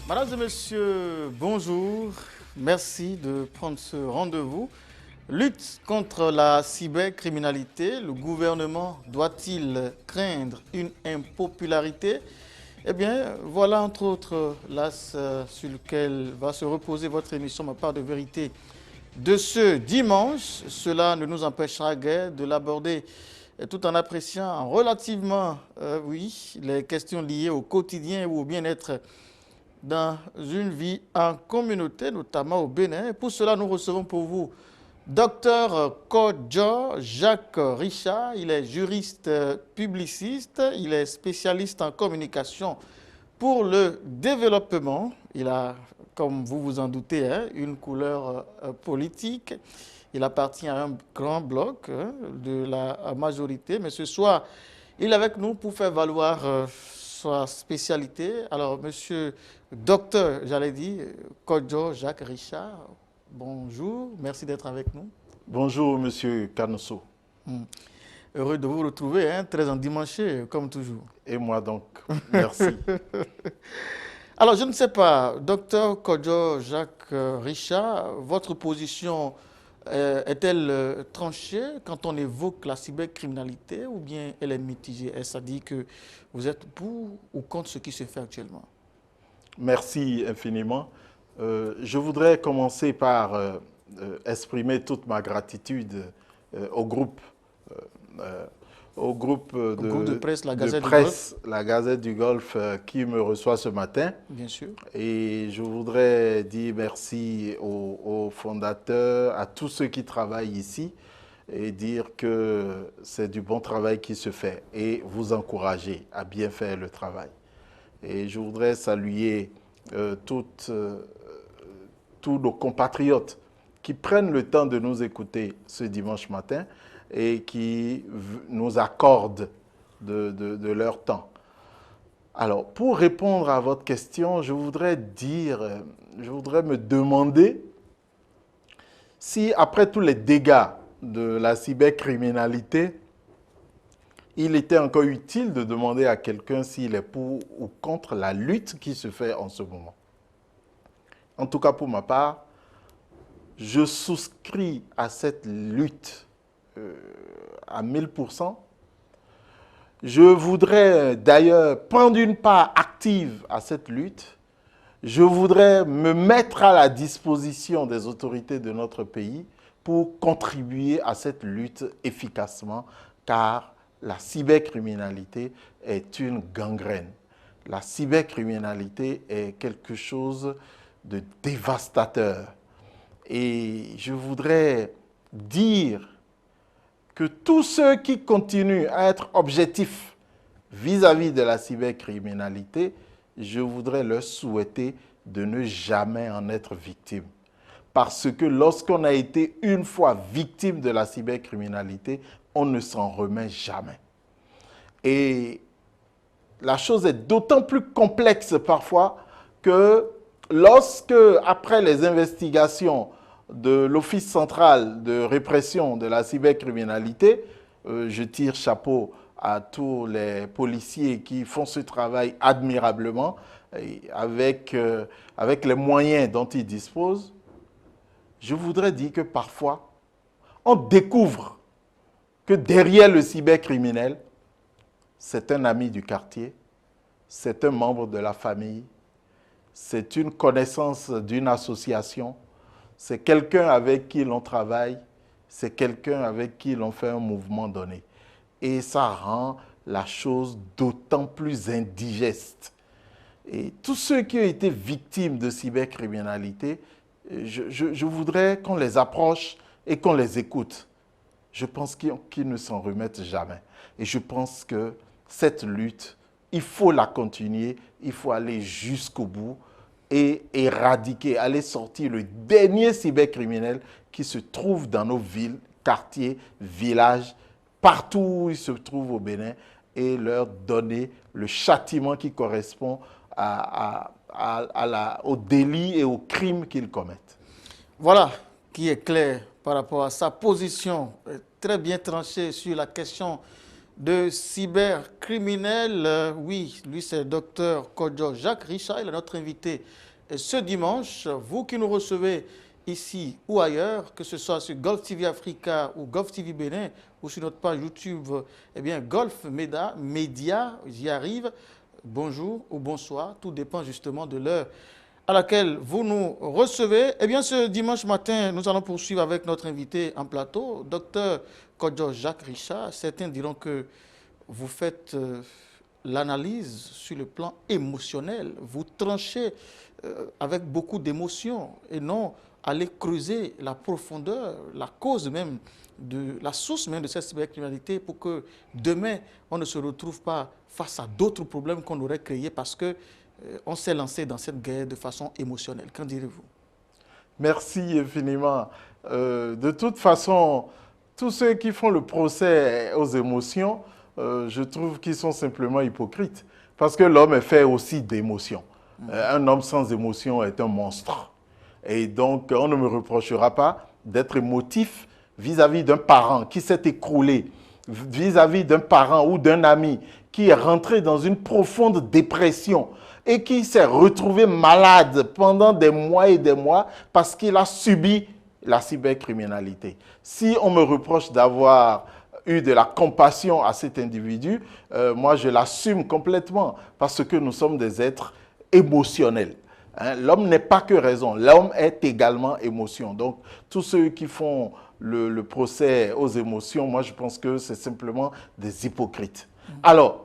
Mesdames et messieurs, bonjour. Merci de prendre ce rendez-vous. Lutte contre la cybercriminalité. Le gouvernement doit-il craindre une impopularité? Eh bien, voilà entre autres l'axe sur lequel va se reposer votre émission Ma part de vérité de ce dimanche. Cela ne nous empêchera guère de l'aborder tout en appréciant relativement, les questions liées au quotidien ou au bien-être dans une vie en communauté, notamment au Bénin. Et pour cela, nous recevons pour vous Dr Kodjo Jacques Richard. Il est juriste publiciste, il est spécialiste en communication pour le développement. Il a, comme vous vous en doutez, une couleur politique. Il appartient à un grand bloc de la majorité. Mais ce soir, il est avec nous pour faire valoir sa spécialité. Alors, monsieur docteur, j'allais dire, Kodjo Jacques Richard, bonjour, merci d'être avec nous. Bonjour, monsieur Canosso. Heureux de vous retrouver, très endimanché, comme toujours. Et moi donc, merci. Alors, je ne sais pas, docteur Kodjo Jacques Richard, votre position est-elle tranchée quand on évoque la cybercriminalité ou bien elle est mitigée? Est-ce à dire que vous êtes pour ou contre ce qui se fait actuellement? Merci infiniment. Je voudrais commencer par exprimer toute ma gratitude au groupe de presse, la Gazette du Golfe, qui me reçoit ce matin. Bien sûr. Et je voudrais dire merci aux fondateurs, à tous ceux qui travaillent ici, et dire que c'est du bon travail qui se fait et vous encourager à bien faire le travail. Et je voudrais saluer tous nos compatriotes qui prennent le temps de nous écouter ce dimanche matin et qui nous accordent de leur temps. Alors, pour répondre à votre question, je voudrais me demander si, après tous les dégâts de la cybercriminalité, il était encore utile de demander à quelqu'un s'il est pour ou contre la lutte qui se fait en ce moment. En tout cas, pour ma part, je souscris à cette lutte à 1000%. Je voudrais d'ailleurs prendre une part active à cette lutte. Je voudrais me mettre à la disposition des autorités de notre pays pour contribuer à cette lutte efficacement, car la cybercriminalité est une gangrène. La cybercriminalité est quelque chose de dévastateur. Et je voudrais dire que tous ceux qui continuent à être objectifs vis-à-vis de la cybercriminalité, je voudrais leur souhaiter de ne jamais en être victime. Parce que lorsqu'on a été une fois victime de la cybercriminalité, on ne s'en remet jamais. Et la chose est d'autant plus complexe parfois que lorsque, après les investigations de l'Office central de répression de la cybercriminalité, je tire chapeau à tous les policiers qui font ce travail admirablement, avec les moyens dont ils disposent, je voudrais dire que parfois, on découvre que derrière le cybercriminel, c'est un ami du quartier, c'est un membre de la famille, c'est une connaissance d'une association, c'est quelqu'un avec qui l'on travaille, c'est quelqu'un avec qui l'on fait un mouvement donné. Et ça rend la chose d'autant plus indigeste. Et tous ceux qui ont été victimes de cybercriminalité, je voudrais qu'on les approche et qu'on les écoute. Je pense qu'ils ne s'en remettent jamais. Et je pense que cette lutte, il faut la continuer, il faut aller jusqu'au bout et éradiquer, aller sortir le dernier cybercriminel qui se trouve dans nos villes, quartiers, villages, partout où ils se trouvent au Bénin, et leur donner le châtiment qui correspond au délit et au crime qu'ils commettent. Voilà qui est clair par rapport à sa position très bien tranchée sur la question de cybercriminels. Oui, lui c'est le docteur Kodjo Jacques Richard, il est notre invité ce dimanche. Vous qui nous recevez ici ou ailleurs, que ce soit sur Golf TV Africa ou Golf TV Bénin ou sur notre page YouTube, eh bien Golf Média, j'y arrive. Bonjour ou bonsoir, tout dépend justement de l'heure à laquelle vous nous recevez. Eh bien, ce dimanche matin, nous allons poursuivre avec notre invité en plateau, docteur Kodjo Jacques Richard. Certains diront que vous faites l'analyse sur le plan émotionnel. Vous tranchez avec beaucoup d'émotion et non aller creuser la profondeur, la cause même, la source même de cette cybercriminalité pour que demain, on ne se retrouve pas face à d'autres problèmes qu'on aurait créés parce que on s'est lancé dans cette guerre de façon émotionnelle. Qu'en direz-vous? Merci infiniment. De toute façon, tous ceux qui font le procès aux émotions, je trouve qu'ils sont simplement hypocrites. Parce que l'homme est fait aussi d'émotions. Un homme sans émotion est un monstre. Et donc, on ne me reprochera pas d'être émotif vis-à-vis d'un parent qui s'est écroulé, vis-à-vis d'un parent ou d'un ami qui est rentré dans une profonde dépression et qui s'est retrouvé malade pendant des mois et des mois parce qu'il a subi la cybercriminalité. Si on me reproche d'avoir eu de la compassion à cet individu, moi je l'assume complètement parce que nous sommes des êtres émotionnels. Hein? L'homme n'est pas que raison, l'homme est également émotion. Donc tous ceux qui font le procès aux émotions, moi je pense que c'est simplement des hypocrites. Alors,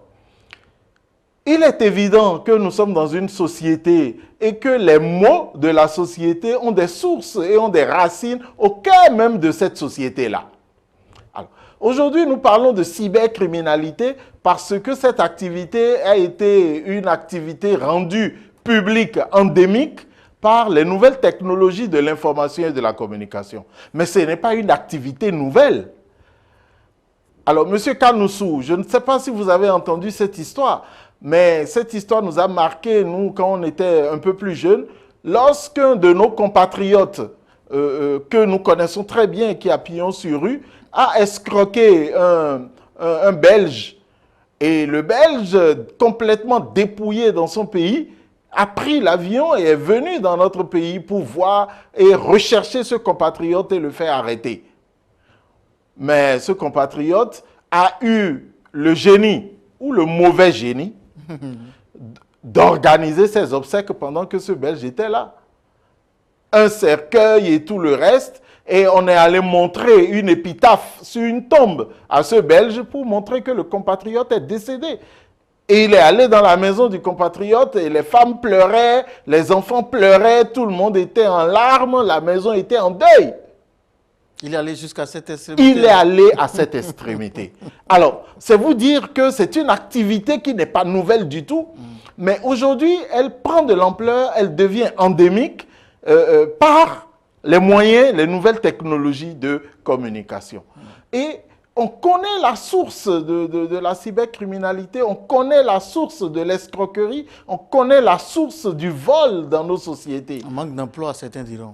il est évident que nous sommes dans une société et que les maux de la société ont des sources et ont des racines au cœur même de cette société-là. Aujourd'hui, nous parlons de cybercriminalité parce que cette activité a été une activité rendue publique, endémique, par les nouvelles technologies de l'information et de la communication. Mais ce n'est pas une activité nouvelle. Alors, M. Kanoussou, je ne sais pas si vous avez entendu cette histoire, mais cette histoire nous a marqué, nous, quand on était un peu plus jeunes, lorsqu'un de nos compatriotes, que nous connaissons très bien, qui a pignon sur rue, a escroqué un Belge. Et le Belge, complètement dépouillé dans son pays, a pris l'avion et est venu dans notre pays pour voir et rechercher ce compatriote et le faire arrêter. Mais ce compatriote a eu le génie, ou le mauvais génie, d'organiser ses obsèques pendant que ce Belge était là. Un cercueil et tout le reste, et on est allé montrer une épitaphe sur une tombe à ce Belge pour montrer que le compatriote est décédé. Et il est allé dans la maison du compatriote et les femmes pleuraient, les enfants pleuraient, tout le monde était en larmes, la maison était en deuil. Il est allé jusqu'à cette extrémité. Il est allé à cette extrémité. Alors, c'est vous dire que c'est une activité qui n'est pas nouvelle du tout, mais aujourd'hui, elle prend de l'ampleur, elle devient endémique par les moyens, les nouvelles technologies de communication. Et on connaît la source de la cybercriminalité, on connaît la source de l'escroquerie, on connaît la source du vol dans nos sociétés. Un manque d'emploi, certains diront.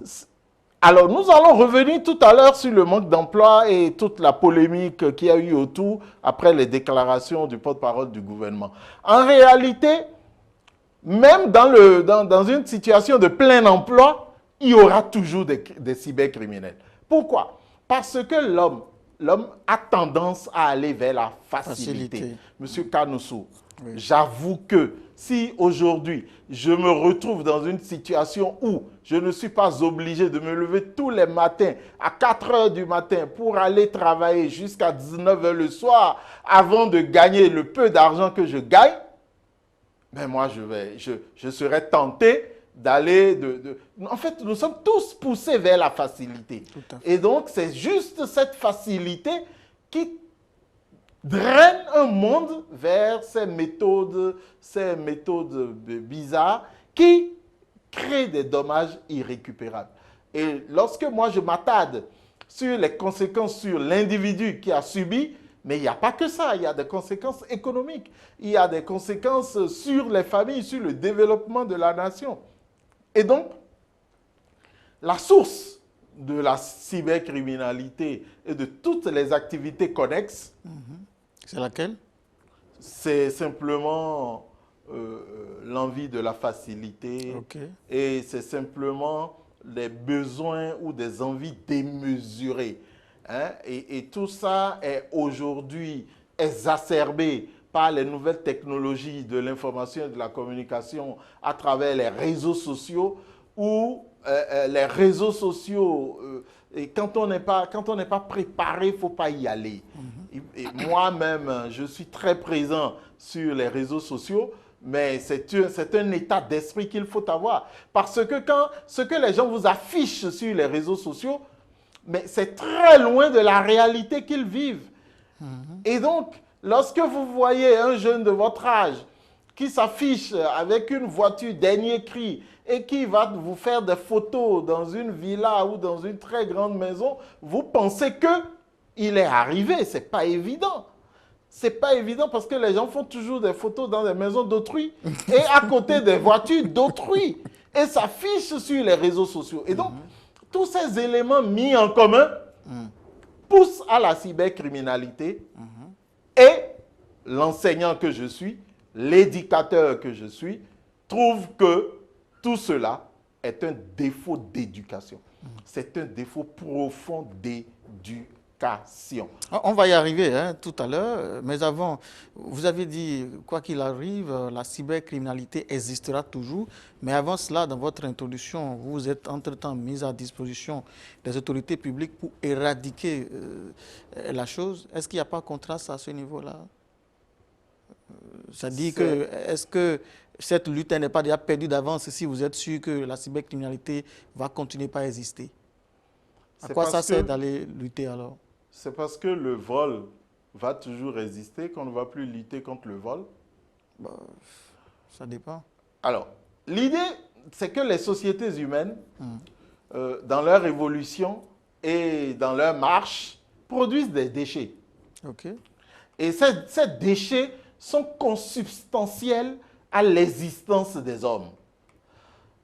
Alors, nous allons revenir tout à l'heure sur le manque d'emploi et toute la polémique qu'il y a eu autour après les déclarations du porte-parole du gouvernement. En réalité, même dans une situation de plein emploi, il y aura toujours des cybercriminels. Pourquoi? Parce que l'homme a tendance à aller vers la facilité. Monsieur Kanoussou, oui. J'avoue que Si aujourd'hui, je me retrouve dans une situation où je ne suis pas obligé de me lever tous les matins à 4 heures du matin pour aller travailler jusqu'à 19 heures le soir avant de gagner le peu d'argent que je gagne, ben moi, je serais tenté d'aller En fait, nous sommes tous poussés vers la facilité. Et donc, c'est juste cette facilité qui draine un monde vers ces méthodes bizarres qui créent des dommages irrécupérables. Et lorsque moi, je m'attarde sur les conséquences sur l'individu qui a subi, mais il n'y a pas que ça, il y a des conséquences économiques, il y a des conséquences sur les familles, sur le développement de la nation. Et donc, la source de la cybercriminalité et de toutes les activités connexes, c'est laquelle? C'est simplement l'envie de la facilité et c'est simplement des besoins ou des envies démesurées. Hein? Et tout ça est aujourd'hui exacerbé par les nouvelles technologies de l'information et de la communication à travers les réseaux sociaux où les réseaux sociaux, et quand on n'est pas préparé, il ne faut pas y aller. Et moi-même, je suis très présent sur les réseaux sociaux, mais c'est un état d'esprit qu'il faut avoir. Parce que ce que les gens vous affichent sur les réseaux sociaux, mais c'est très loin de la réalité qu'ils vivent. Et donc, lorsque vous voyez un jeune de votre âge qui s'affiche avec une voiture dernier cri et qui va vous faire des photos dans une villa ou dans une très grande maison, vous pensez qu'il est arrivé. Ce n'est pas évident. Ce n'est pas évident parce que les gens font toujours des photos dans des maisons d'autrui et à côté des voitures d'autrui et s'affichent sur les réseaux sociaux. Et donc, tous ces éléments mis en commun poussent à la cybercriminalité et l'enseignant que je suis, l'éducateur que je suis, trouve que tout cela est un défaut d'éducation. C'est un défaut profond d'éducation. On va y arriver tout à l'heure, mais avant, vous avez dit, quoi qu'il arrive, la cybercriminalité existera toujours. Mais avant cela, dans votre introduction, vous êtes entre-temps mis à disposition des autorités publiques pour éradiquer la chose. Est-ce qu'il n'y a pas contraste à ce niveau-là? Ça dit que, est-ce que cette lutte n'est pas déjà perdue d'avance si vous êtes sûr que la cybercriminalité va continuer par exister? À quoi ça sert d'aller lutter alors? C'est parce que le vol va toujours exister qu'on ne va plus lutter contre le vol? Ça dépend. Alors, l'idée, c'est que les sociétés humaines, dans leur évolution et dans leur marche, produisent des déchets. Et ces déchets sont consubstantiels à l'existence des hommes.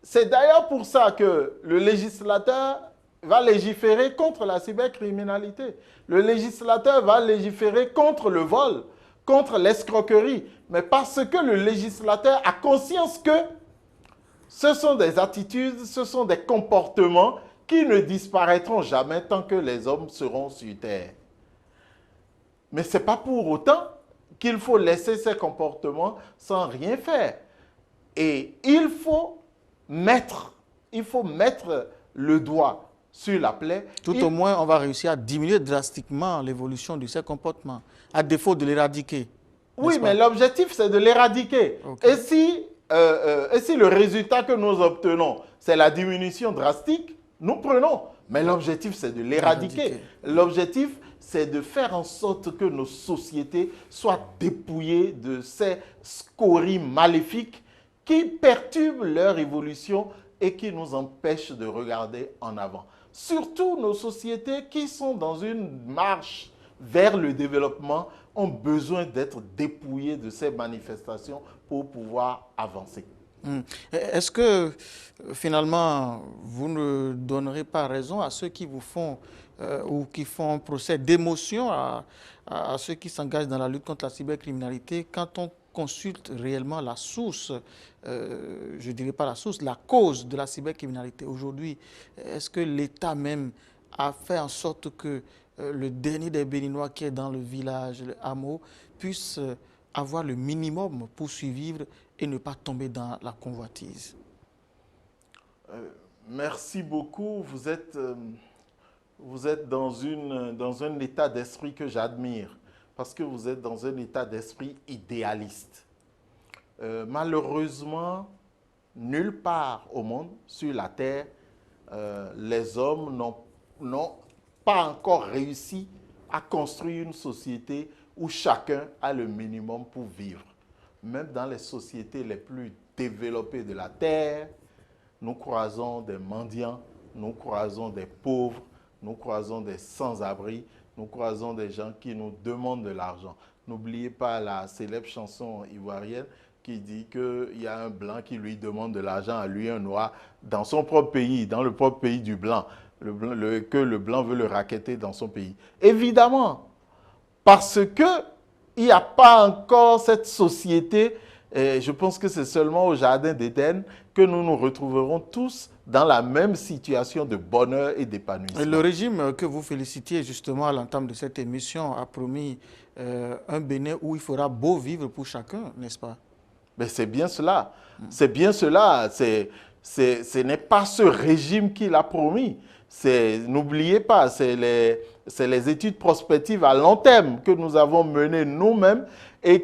C'est d'ailleurs pour ça que le législateur va légiférer contre la cybercriminalité. Le législateur va légiférer contre le vol, contre l'escroquerie. Mais parce que le législateur a conscience que ce sont des attitudes, ce sont des comportements qui ne disparaîtront jamais tant que les hommes seront sur Terre. Mais ce n'est pas pour autant qu'il faut laisser ces comportements sans rien faire. Et il faut mettre le doigt sur la plaie. Tout au moins, on va réussir à diminuer drastiquement l'évolution de ces comportements, à défaut de l'éradiquer. Oui, mais l'objectif, c'est de l'éradiquer. Et si le résultat que nous obtenons, c'est la diminution drastique, nous prenons. Mais l'objectif, c'est de l'éradiquer. L'objectif, c'est de faire en sorte que nos sociétés soient dépouillées de ces scories maléfiques qui perturbent leur évolution et qui nous empêchent de regarder en avant. Surtout nos sociétés qui sont dans une marche vers le développement ont besoin d'être dépouillées de ces manifestations pour pouvoir avancer. Est-ce que finalement, vous ne donnerez pas raison à ceux qui vous font ou qui font un procès d'émotion à ceux qui s'engagent dans la lutte contre la cybercriminalité quand on consulte réellement la source, je ne dirais pas la source, la cause de la cybercriminalité aujourd'hui? Est-ce que l'État même a fait en sorte que le dernier des Béninois qui est dans le village, le hameau, puisse avoir le minimum pour survivre et ne pas tomber dans la convoitise? Merci beaucoup. Vous êtes dans un état d'esprit que j'admire, parce que vous êtes dans un état d'esprit idéaliste. Malheureusement, nulle part au monde, sur la terre, les hommes n'ont pas encore réussi à construire une société où chacun a le minimum pour vivre. Même dans les sociétés les plus développées de la terre, nous croisons des mendiants, nous croisons des pauvres, nous croisons des sans-abri, nous croisons des gens qui nous demandent de l'argent. N'oubliez pas la célèbre chanson ivoirienne qui dit qu'il y a un blanc qui lui demande de l'argent à lui, un noir, dans son propre pays, dans le propre pays du blanc, que le blanc veut le racketter dans son pays. Évidemment, parce qu'il n'y a pas encore cette société, et je pense que c'est seulement au Jardin d'Éden que nous nous retrouverons tous dans la même situation de bonheur et d'épanouissement. Le régime que vous félicitiez justement à l'entame de cette émission a promis un Bénin où il fera beau vivre pour chacun, n'est-ce pas? Mais c'est bien cela. C'est bien cela. Ce n'est pas ce régime qui l'a promis. N'oubliez pas, c'est les études prospectives à long terme que nous avons menées nous-mêmes et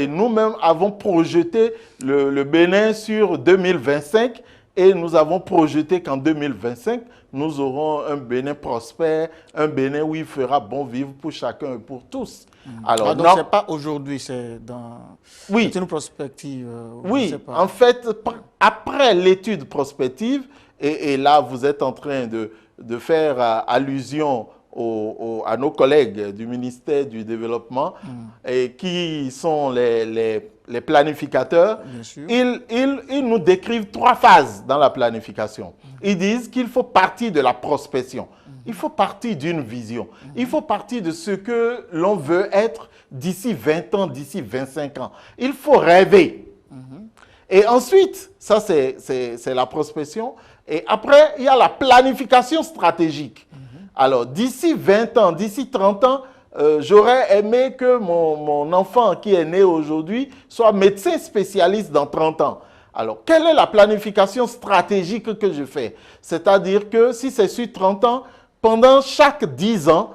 nous-mêmes avons projeté le Bénin sur 2025 et nous avons projeté qu'en 2025, nous aurons un Bénin prospère, un Bénin où il fera bon vivre pour chacun et pour tous. Alors, donc, ce n'est pas aujourd'hui, c'est une prospective. Oui, en fait, après l'étude prospective, et là, vous êtes en train de faire allusion à nos collègues du ministère du Développement, et qui sont les planificateurs. Ils nous décrivent 3 phases dans la planification. Ils disent qu'il faut partir de la prospection. Il faut partir d'une vision. Il faut partir de ce que l'on veut être d'ici 20 ans, d'ici 25 ans. Il faut rêver. Et ensuite, ça c'est la prospection. Et après, il y a la planification stratégique. Alors, d'ici 20 ans, d'ici 30 ans, j'aurais aimé que mon enfant qui est né aujourd'hui soit médecin spécialiste dans 30 ans. Alors, quelle est la planification stratégique que je fais? C'est-à-dire que si c'est sur 30 ans, pendant chaque 10 ans,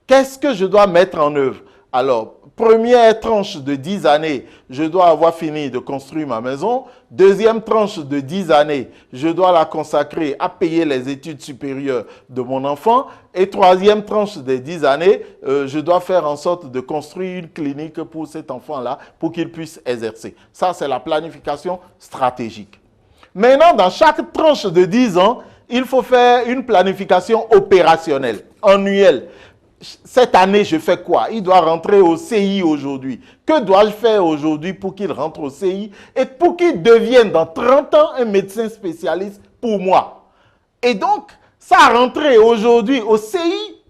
qu'est-ce que je dois mettre en œuvre? Alors, première tranche de 10 années, je dois avoir fini de construire ma maison. Deuxième tranche de 10 années, je dois la consacrer à payer les études supérieures de mon enfant. Et troisième tranche de 10 années, je dois faire en sorte de construire une clinique pour cet enfant-là, pour qu'il puisse exercer. Ça, c'est la planification stratégique. Maintenant, dans chaque tranche de 10 ans, il faut faire une planification opérationnelle, annuelle. Cette année, je fais quoi? Il doit rentrer au CI aujourd'hui. Que dois-je faire aujourd'hui pour qu'il rentre au CI et pour qu'il devienne dans 30 ans un médecin spécialiste pour moi? Et donc, sa rentrée aujourd'hui au CI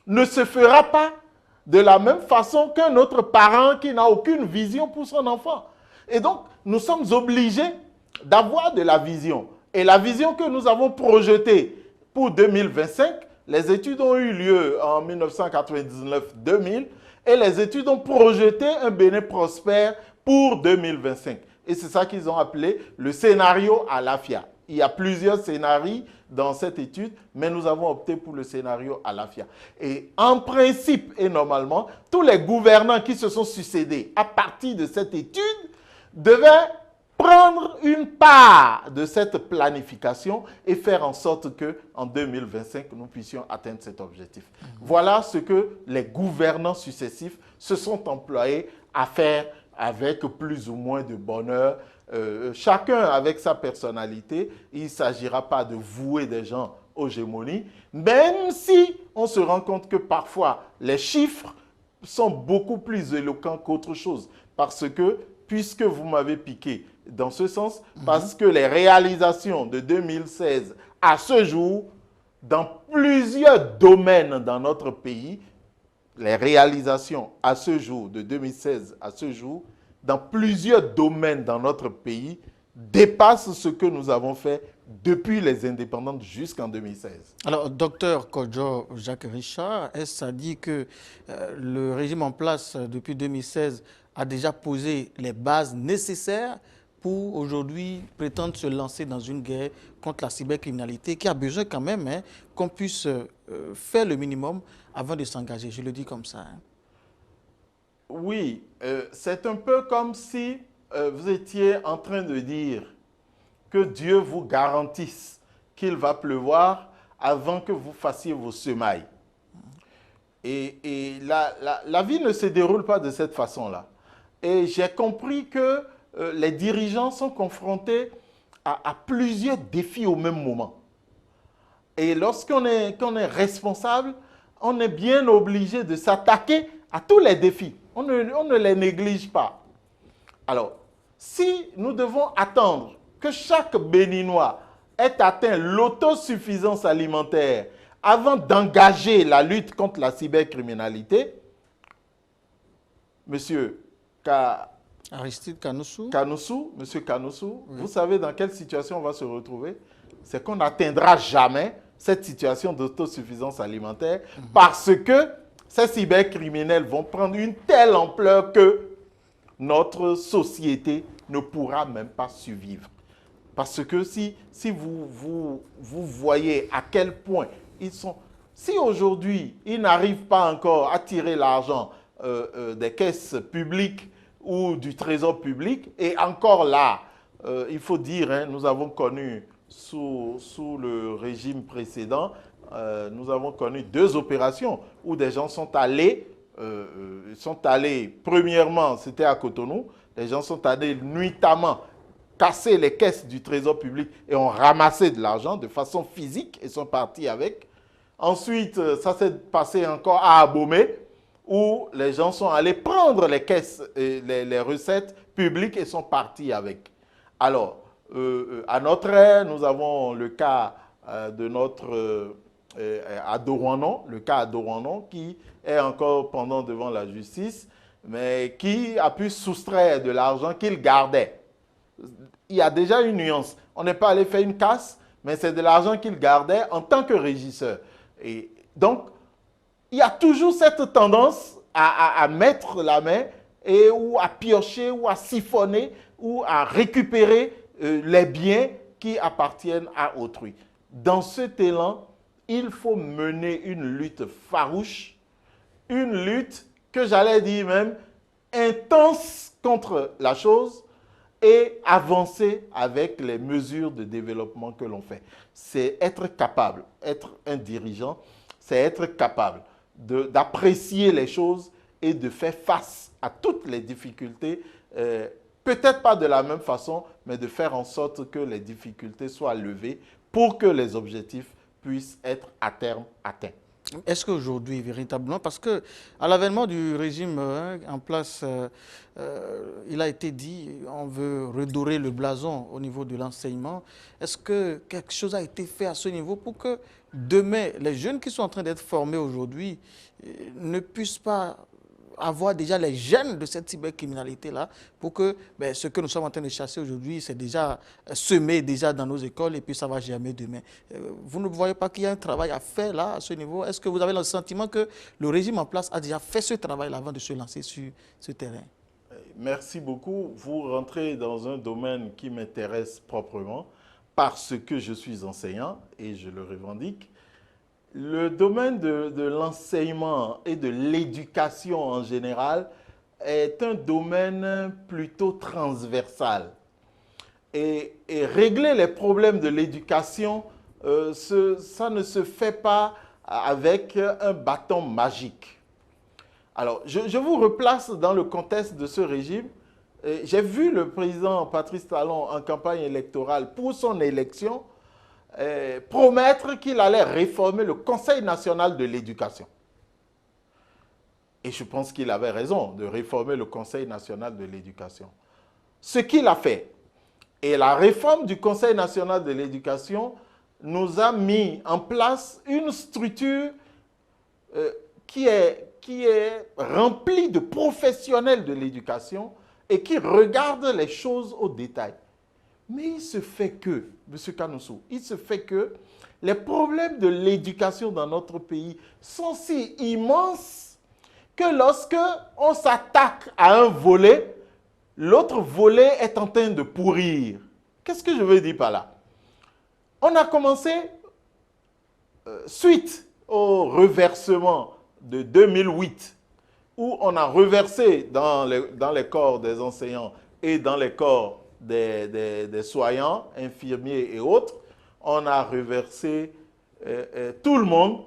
ne se fera pas de la même façon qu'un autre parent qui n'a aucune vision pour son enfant. Et donc, nous sommes obligés d'avoir de la vision. Et la vision que nous avons projetée pour 2025, les études ont eu lieu en 1999-2000 et les études ont projeté un Bénin prospère pour 2025. Et c'est ça qu'ils ont appelé le scénario Alafia. Il y a plusieurs scénarios dans cette étude, mais nous avons opté pour le scénario Alafia. Et en principe et normalement, tous les gouvernants qui se sont succédés à partir de cette étude devaient prendre une part de cette planification et faire en sorte qu'en 2025, nous puissions atteindre cet objectif. Voilà ce que les gouvernants successifs se sont employés à faire avec plus ou moins de bonheur. Chacun avec sa personnalité. Il ne s'agira pas de vouer des gens aux gémonies, même si on se rend compte que parfois les chiffres sont beaucoup plus éloquents qu'autre chose. Parce que, puisque vous m'avez piqué dans ce sens, parce que les réalisations de 2016 à ce jour, dans plusieurs domaines dans notre pays, les réalisations à ce jour, de 2016 à ce jour, dans plusieurs domaines dans notre pays, dépassent ce que nous avons fait depuis les indépendances jusqu'en 2016. Alors, docteur Kodjo Jacques Richard, est-ce ça dit que le régime en place depuis 2016 a déjà posé les bases nécessaires pour aujourd'hui prétendre se lancer dans une guerre contre la cybercriminalité qui a besoin quand même qu'on puisse faire le minimum avant de s'engager. Je le dis comme ça. Oui, c'est un peu comme si vous étiez en train de dire que Dieu vous garantisse qu'il va pleuvoir avant que vous fassiez vos semailles. Et la vie ne se déroule pas de cette façon-là. Et j'ai compris que les dirigeants sont confrontés à plusieurs défis au même moment. Et lorsqu'on est responsable, on est bien obligé de s'attaquer à tous les défis. On ne les néglige pas. Alors, si nous devons attendre que chaque Béninois ait atteint l'autosuffisance alimentaire avant d'engager la lutte contre la cybercriminalité, Monsieur Aristide Kanoussou, Monsieur Kanoussou, oui. Vous savez dans quelle situation on va se retrouver? C'est qu'on n'atteindra jamais cette situation d'autosuffisance alimentaire parce que ces cybercriminels vont prendre une telle ampleur que notre société ne pourra même pas survivre. Parce que si vous voyez à quel point ils sont... Si aujourd'hui, ils n'arrivent pas encore à tirer l'argent des caisses publiques ou du trésor public, et encore là, il faut dire, nous avons connu sous le régime précédent, nous avons connu 2 opérations où des gens sont allés, premièrement, c'était à Cotonou, les gens sont allés nuitamment casser les caisses du trésor public et ont ramassé de l'argent de façon physique et sont partis avec. Ensuite, ça s'est passé encore à Abomey, où les gens sont allés prendre les caisses, les recettes publiques et sont partis avec. Alors, à notre ère, nous avons le cas de notre à Dorouanon, le cas à Dorouanon, qui est encore pendant devant la justice, mais qui a pu soustraire de l'argent qu'il gardait. Il y a déjà une nuance. On n'est pas allé faire une casse, mais c'est de l'argent qu'il gardait en tant que régisseur. Et donc, il y a toujours cette tendance à mettre la main ou à piocher ou à siphonner ou à récupérer les biens qui appartiennent à autrui. Dans cet élan, il faut mener une lutte farouche, une lutte que j'allais dire même intense contre la chose et avancer avec les mesures de développement que l'on fait. C'est être capable, être un dirigeant, c'est être capable d'apprécier les choses et de faire face à toutes les difficultés, peut-être pas de la même façon, mais de faire en sorte que les difficultés soient levées pour que les objectifs puissent être à terme atteints. Est-ce qu'aujourd'hui, véritablement, parce qu'à l'avènement du régime en place, il a été dit on veut redorer le blason au niveau de l'enseignement. Est-ce que quelque chose a été fait à ce niveau pour que demain, les jeunes qui sont en train d'être formés aujourd'hui ne puissent pas avoir déjà les gènes de cette cybercriminalité-là pour que ce que nous sommes en train de chasser aujourd'hui, c'est déjà semé déjà dans nos écoles et puis ça va germer demain. Vous ne voyez pas qu'il y a un travail à faire là, à ce niveau? Est-ce que vous avez le sentiment que le régime en place a déjà fait ce travail avant de se lancer sur ce terrain? Merci beaucoup. Vous rentrez dans un domaine qui m'intéresse proprement parce que je suis enseignant et je le revendique. Le domaine de l'enseignement et de l'éducation en général est un domaine plutôt transversal. Et régler les problèmes de l'éducation, ça ne se fait pas avec un bâton magique. Alors, je vous replace dans le contexte de ce régime. J'ai vu le président Patrice Talon en campagne électorale pour son élection promettre qu'il allait réformer le Conseil national de l'éducation. Et je pense qu'il avait raison de réformer le Conseil national de l'éducation. Ce qu'il a fait, et la réforme du Conseil national de l'éducation nous a mis en place une structure qui est remplie de professionnels de l'éducation et qui regarde les choses au détail. Mais il se fait que, M. Kanoussou, il se fait que les problèmes de l'éducation dans notre pays sont si immenses que lorsque on s'attaque à un volet, l'autre volet est en train de pourrir. Qu'est-ce que je veux dire par là? On a commencé, suite au reversement de 2008, où on a reversé dans les corps des enseignants et dans les corps des soignants, infirmiers et autres, on a reversé tout le monde.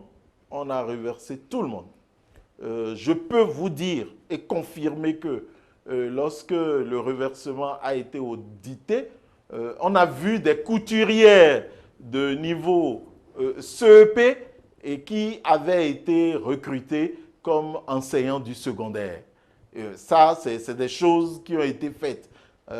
On a reversé tout le monde. Je peux vous dire et confirmer que lorsque le reversement a été audité, on a vu des couturières de niveau CEP et qui avaient été recrutées comme enseignants du secondaire. Ça, c'est des choses qui ont été faites.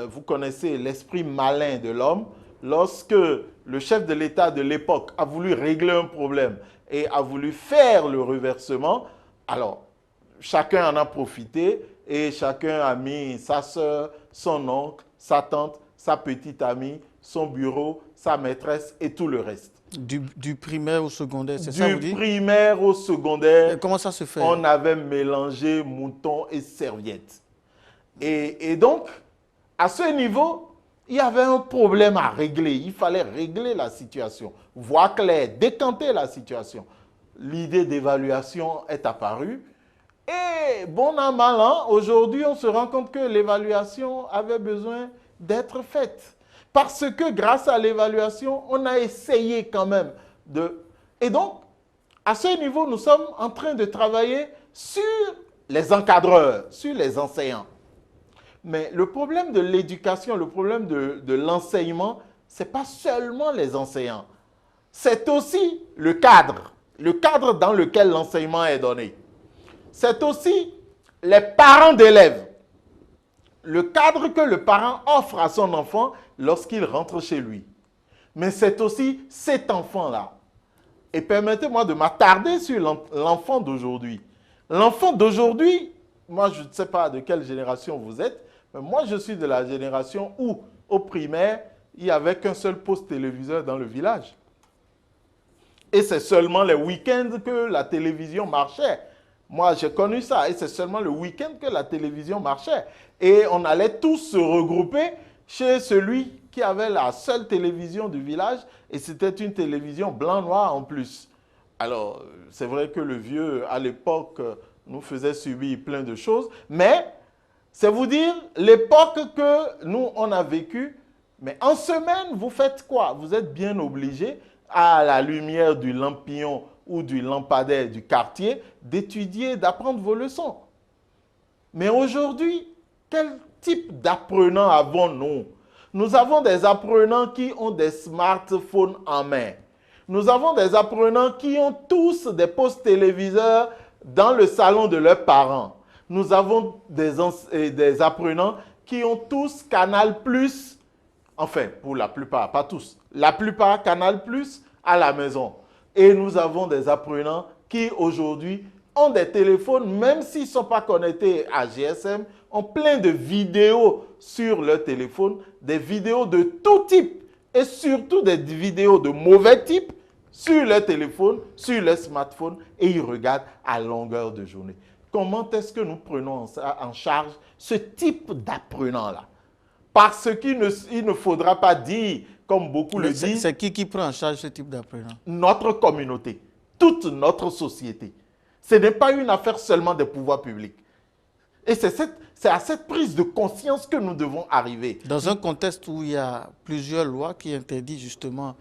Vous connaissez l'esprit malin de l'homme. Lorsque le chef de l'État de l'époque a voulu régler un problème et a voulu faire le reversement, alors chacun en a profité et chacun a mis sa soeur, son oncle, sa tante, sa petite amie, son bureau, sa maîtresse et tout le reste. Du primaire au secondaire, c'est ça vous dites? Du primaire au secondaire. Et comment ça se fait? On avait mélangé mouton et serviette. Et donc, à ce niveau, il y avait un problème à régler. Il fallait régler la situation, voir clair, décanter la situation. L'idée d'évaluation est apparue. Et bon an, mal an, aujourd'hui, on se rend compte que l'évaluation avait besoin d'être faite. Parce que grâce à l'évaluation, on a essayé quand même de... Et donc, à ce niveau, nous sommes en train de travailler sur les encadreurs, sur les enseignants. Mais le problème de l'éducation, le problème de l'enseignement, ce n'est pas seulement les enseignants. C'est aussi le cadre dans lequel l'enseignement est donné. C'est aussi les parents d'élèves. Le cadre que le parent offre à son enfant lorsqu'il rentre chez lui. Mais c'est aussi cet enfant-là. Et permettez-moi de m'attarder sur l'enfant d'aujourd'hui. L'enfant d'aujourd'hui, moi je ne sais pas de quelle génération vous êtes, mais moi je suis de la génération où, au primaire, il n'y avait qu'un seul poste téléviseur dans le village. Et c'est seulement les week-ends que la télévision marchait. Moi, j'ai connu ça et c'est seulement le week-end que la télévision marchait. Et on allait tous se regrouper chez celui qui avait la seule télévision du village et c'était une télévision blanc-noir en plus. Alors, c'est vrai que le vieux, à l'époque, nous faisait subir plein de choses, mais c'est vous dire l'époque que nous, on a vécue. Mais en semaine, vous faites quoi? Vous êtes bien obligé, à la lumière du lampillon ou du lampadaire du quartier, d'étudier, d'apprendre vos leçons. Mais aujourd'hui, quel type d'apprenants avons-nous? Nous avons des apprenants qui ont des smartphones en main. Nous avons des apprenants qui ont tous des postes téléviseurs dans le salon de leurs parents. Nous avons des apprenants qui ont tous Canal+, enfin, pour la plupart, pas tous, la plupart Canal+, à la maison. Et nous avons des apprenants qui, aujourd'hui, ont des téléphones, même s'ils ne sont pas connectés à GSM, ont plein de vidéos sur leur téléphone, des vidéos de tout type, et surtout des vidéos de mauvais type sur leur téléphone, sur leur smartphone, et ils regardent à longueur de journée. Comment est-ce que nous prenons en charge ce type d'apprenant-là? Parce qu'il ne faudra pas dire, comme beaucoup le disent... C'est qui prend en charge ce type d'apprenant? Notre communauté, toute notre société. Ce n'est pas une affaire seulement des pouvoirs publics. Et c'est à cette prise de conscience que nous devons arriver. Dans un contexte où il y a plusieurs lois qui interdisent justement,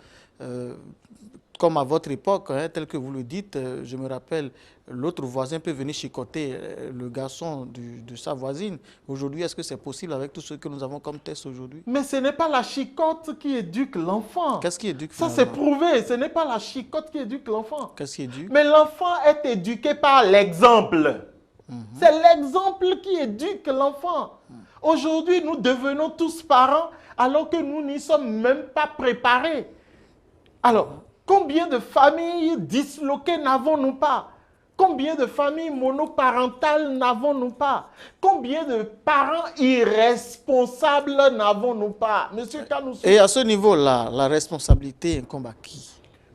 comme à votre époque, hein, tel que vous le dites, je me rappelle, l'autre voisin peut venir chicoter le garçon de sa voisine. Aujourd'hui, est-ce que c'est possible avec tout ce que nous avons comme test aujourd'hui? Mais ce n'est pas la chicote qui éduque l'enfant. Qu'est-ce qui éduque l'enfant? Ça, c'est prouvé. Ce n'est pas la chicote qui éduque l'enfant. Qu'est-ce qui éduque? Mais l'enfant est éduqué par l'exemple. C'est l'exemple qui éduque l'enfant. Aujourd'hui, nous devenons tous parents alors que nous n'y sommes même pas préparés. Alors, combien de familles disloquées n'avons-nous pas? Combien de familles monoparentales n'avons-nous pas? Combien de parents irresponsables n'avons-nous pas? Monsieur Kanousou. Et à ce niveau-là, la responsabilité incombe à qui?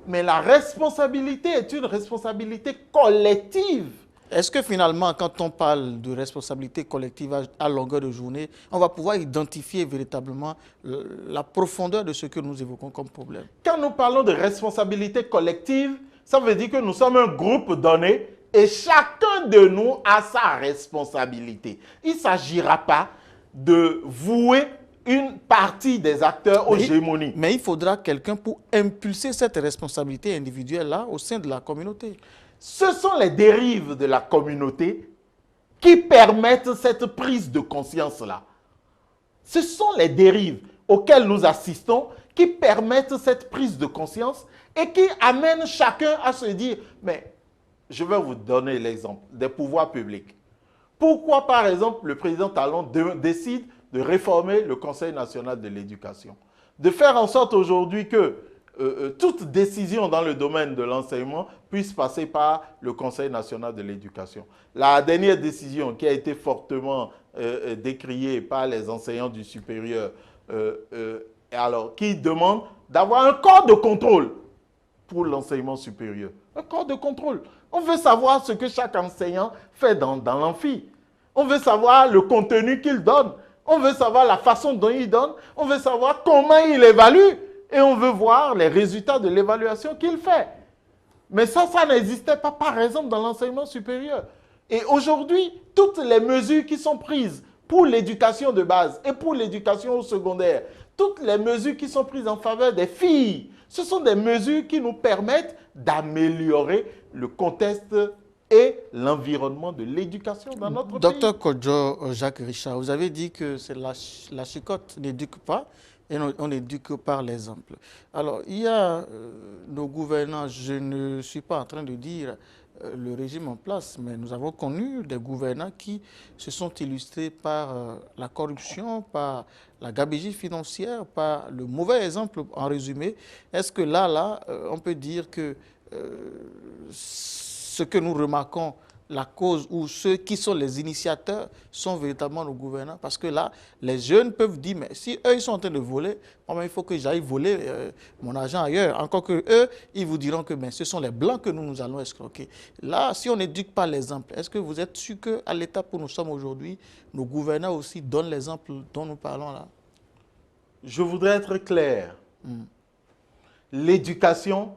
Mais la responsabilité est une responsabilité collective. Est-ce que finalement, quand on parle de responsabilité collective à longueur de journée, on va pouvoir identifier véritablement la profondeur de ce que nous évoquons comme problème? Quand nous parlons de responsabilité collective, ça veut dire que nous sommes un groupe donné et chacun de nous a sa responsabilité. Il ne s'agira pas de vouer une partie des acteurs aux gémonies. Mais il faudra quelqu'un pour impulser cette responsabilité individuelle-là au sein de la communauté. Ce sont les dérives de la communauté qui permettent cette prise de conscience-là. Ce sont les dérives auxquelles nous assistons qui permettent cette prise de conscience et qui amènent chacun à se dire, mais je vais vous donner l'exemple des pouvoirs publics. Pourquoi, par exemple, le président Talon décide de réformer le Conseil national de l'éducation? De faire en sorte aujourd'hui que toute décision dans le domaine de l'enseignement puisse passer par le Conseil national de l'éducation. La dernière décision qui a été fortement décriée par les enseignants du supérieur, alors qui demande d'avoir un corps de contrôle pour l'enseignement supérieur. Un corps de contrôle. On veut savoir ce que chaque enseignant fait dans l'amphi. On veut savoir le contenu qu'il donne. On veut savoir la façon dont il donne. On veut savoir comment il évalue. Et on veut voir les résultats de l'évaluation qu'il fait. Mais ça n'existait pas, par exemple, dans l'enseignement supérieur. Et aujourd'hui, toutes les mesures qui sont prises pour l'éducation de base et pour l'éducation au secondaire, toutes les mesures qui sont prises en faveur des filles, ce sont des mesures qui nous permettent d'améliorer le contexte et l'environnement de l'éducation dans notre pays. Docteur Kodjo Jacques Richard, vous avez dit que la chicotte n'éduque pas et on éduque par l'exemple. Alors, il y a nos gouvernants, je ne suis pas en train de dire le régime en place, mais nous avons connu des gouvernants qui se sont illustrés par la corruption, par la gabegie financière, par le mauvais exemple en résumé. Est-ce que là, on peut dire que ce que nous remarquons, la cause ou ceux qui sont les initiateurs sont véritablement nos gouvernants? Parce que là, les jeunes peuvent dire, mais si eux, ils sont en train de voler, moi, il faut que j'aille voler mon argent ailleurs. Encore que eux, ils vous diront que mais ce sont les Blancs que nous allons escroquer. Là, si on n'éduque pas l'exemple, est-ce que vous êtes sûr qu'à l'étape où nous sommes aujourd'hui, nos gouvernants aussi donnent l'exemple dont nous parlons là? Je voudrais être clair. L'éducation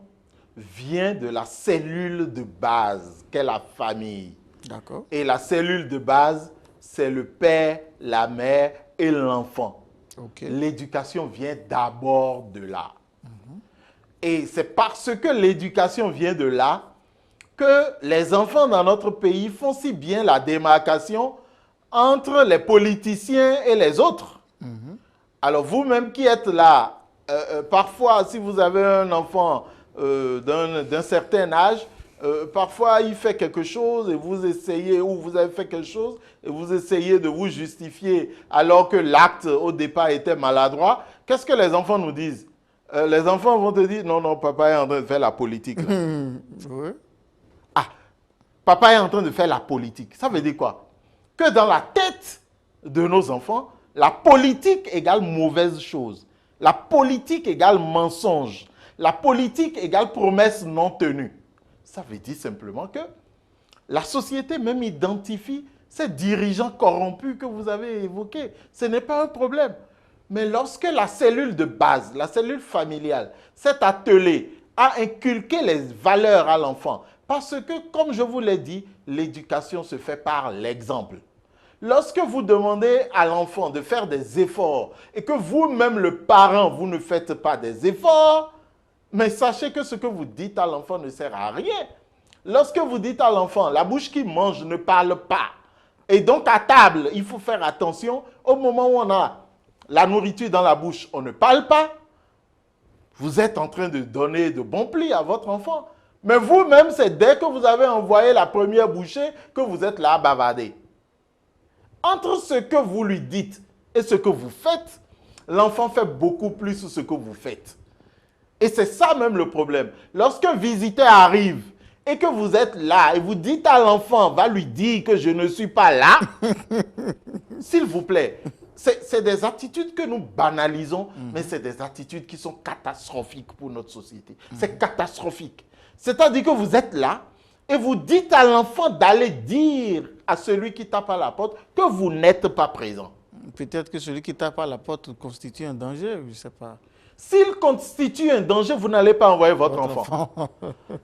vient de la cellule de base, qu'est la famille. D'accord. Et la cellule de base, c'est le père, la mère et l'enfant. Okay. L'éducation vient d'abord de là. Et c'est parce que l'éducation vient de là que les enfants dans notre pays font si bien la démarcation entre les politiciens et les autres. Alors vous-même qui êtes là, parfois si vous avez un enfant d'un certain âge, parfois il fait quelque chose et vous essayez, ou vous avez fait quelque chose et vous essayez de vous justifier alors que l'acte au départ était maladroit. Qu'est-ce que les enfants nous disent? Les enfants vont te dire, non, papa est en train de faire la politique. Oui. Ah, papa est en train de faire la politique. Ça veut dire quoi? Que dans la tête de nos enfants, la politique égale mauvaise chose. La politique égale mensonge. La politique égale promesse non tenue. Ça veut dire simplement que la société même identifie ces dirigeants corrompus que vous avez évoqués. Ce n'est pas un problème. Mais lorsque la cellule de base, la cellule familiale, s'est attelée à inculquer les valeurs à l'enfant, parce que, comme je vous l'ai dit, l'éducation se fait par l'exemple. Lorsque vous demandez à l'enfant de faire des efforts et que vous-même, le parent, vous ne faites pas des efforts, mais sachez que ce que vous dites à l'enfant ne sert à rien. Lorsque vous dites à l'enfant, la bouche qui mange ne parle pas. Et donc à table, il faut faire attention. Au moment où on a la nourriture dans la bouche, on ne parle pas. Vous êtes en train de donner de bons plis à votre enfant. Mais vous-même, c'est dès que vous avez envoyé la première bouchée que vous êtes là à bavarder. Entre ce que vous lui dites et ce que vous faites, l'enfant fait beaucoup plus ce que vous faites. Et c'est ça même le problème. Lorsqu'un visiteur arrive et que vous êtes là et vous dites à l'enfant, va lui dire que je ne suis pas là, s'il vous plaît, c'est des attitudes que nous banalisons, mais c'est des attitudes qui sont catastrophiques pour notre société. C'est catastrophique. C'est-à-dire que vous êtes là, Et vous dites à l'enfant d'aller dire à celui qui tape à la porte que vous n'êtes pas présent. Peut-être que celui qui tape à la porte constitue un danger, je ne sais pas. S'il constitue un danger, vous n'allez pas envoyer votre enfant.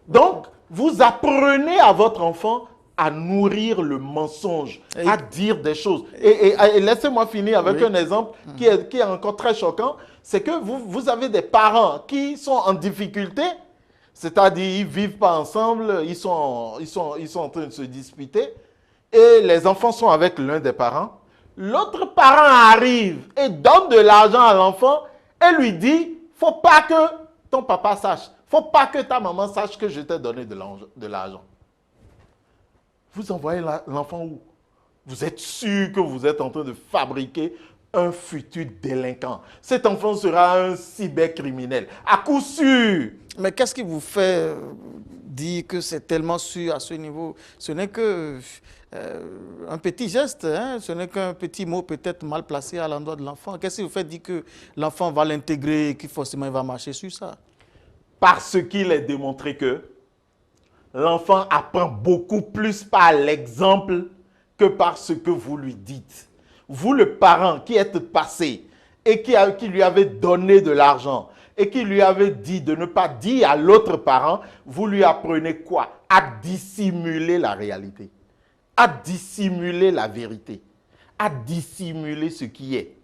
Donc, vous apprenez à votre enfant à nourrir le mensonge, à dire des choses. Et laissez-moi finir avec un exemple qui est encore très choquant. C'est que vous avez des parents qui sont en difficulté, c'est-à-dire ils ne vivent pas ensemble, ils sont en train de se disputer, et les enfants sont avec l'un des parents. L'autre parent arrive et donne de l'argent à l'enfant et lui dit, faut pas que ton papa sache, faut pas que ta maman sache que je t'ai donné de l'argent. Vous envoyez l'enfant où? Vous êtes sûr que vous êtes en train de fabriquer un futur délinquant. Cet enfant sera un cybercriminel, à coup sûr. Mais qu'est-ce qui vous fait dire que c'est tellement sûr à ce niveau? Ce n'est que un petit geste, hein? Ce n'est qu'un petit mot peut-être mal placé à l'endroit de l'enfant. Qu'est-ce qui vous fait dire que l'enfant va l'intégrer et qu'il forcément il va marcher sur ça? Parce qu'il est démontré que l'enfant apprend beaucoup plus par l'exemple que par ce que vous lui dites. Vous, le parent qui êtes passé et qui lui avez donné de l'argent et qui lui avez dit de ne pas dire à l'autre parent, vous lui apprenez quoi? À dissimuler la réalité, à dissimuler la vérité, à dissimuler ce qui est.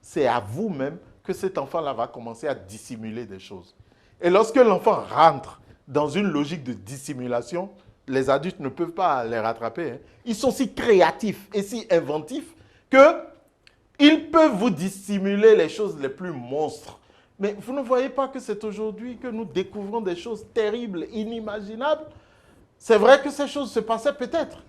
C'est à vous-même que cet enfant-là va commencer à dissimuler des choses. Et lorsque l'enfant rentre dans une logique de dissimulation, les adultes ne peuvent pas les rattraper. Hein. Ils sont si créatifs et si inventifs qu'ils peuvent vous dissimuler les choses les plus monstres. Mais vous ne voyez pas que c'est aujourd'hui que nous découvrons des choses terribles, inimaginables? C'est vrai que ces choses se passaient peut-être.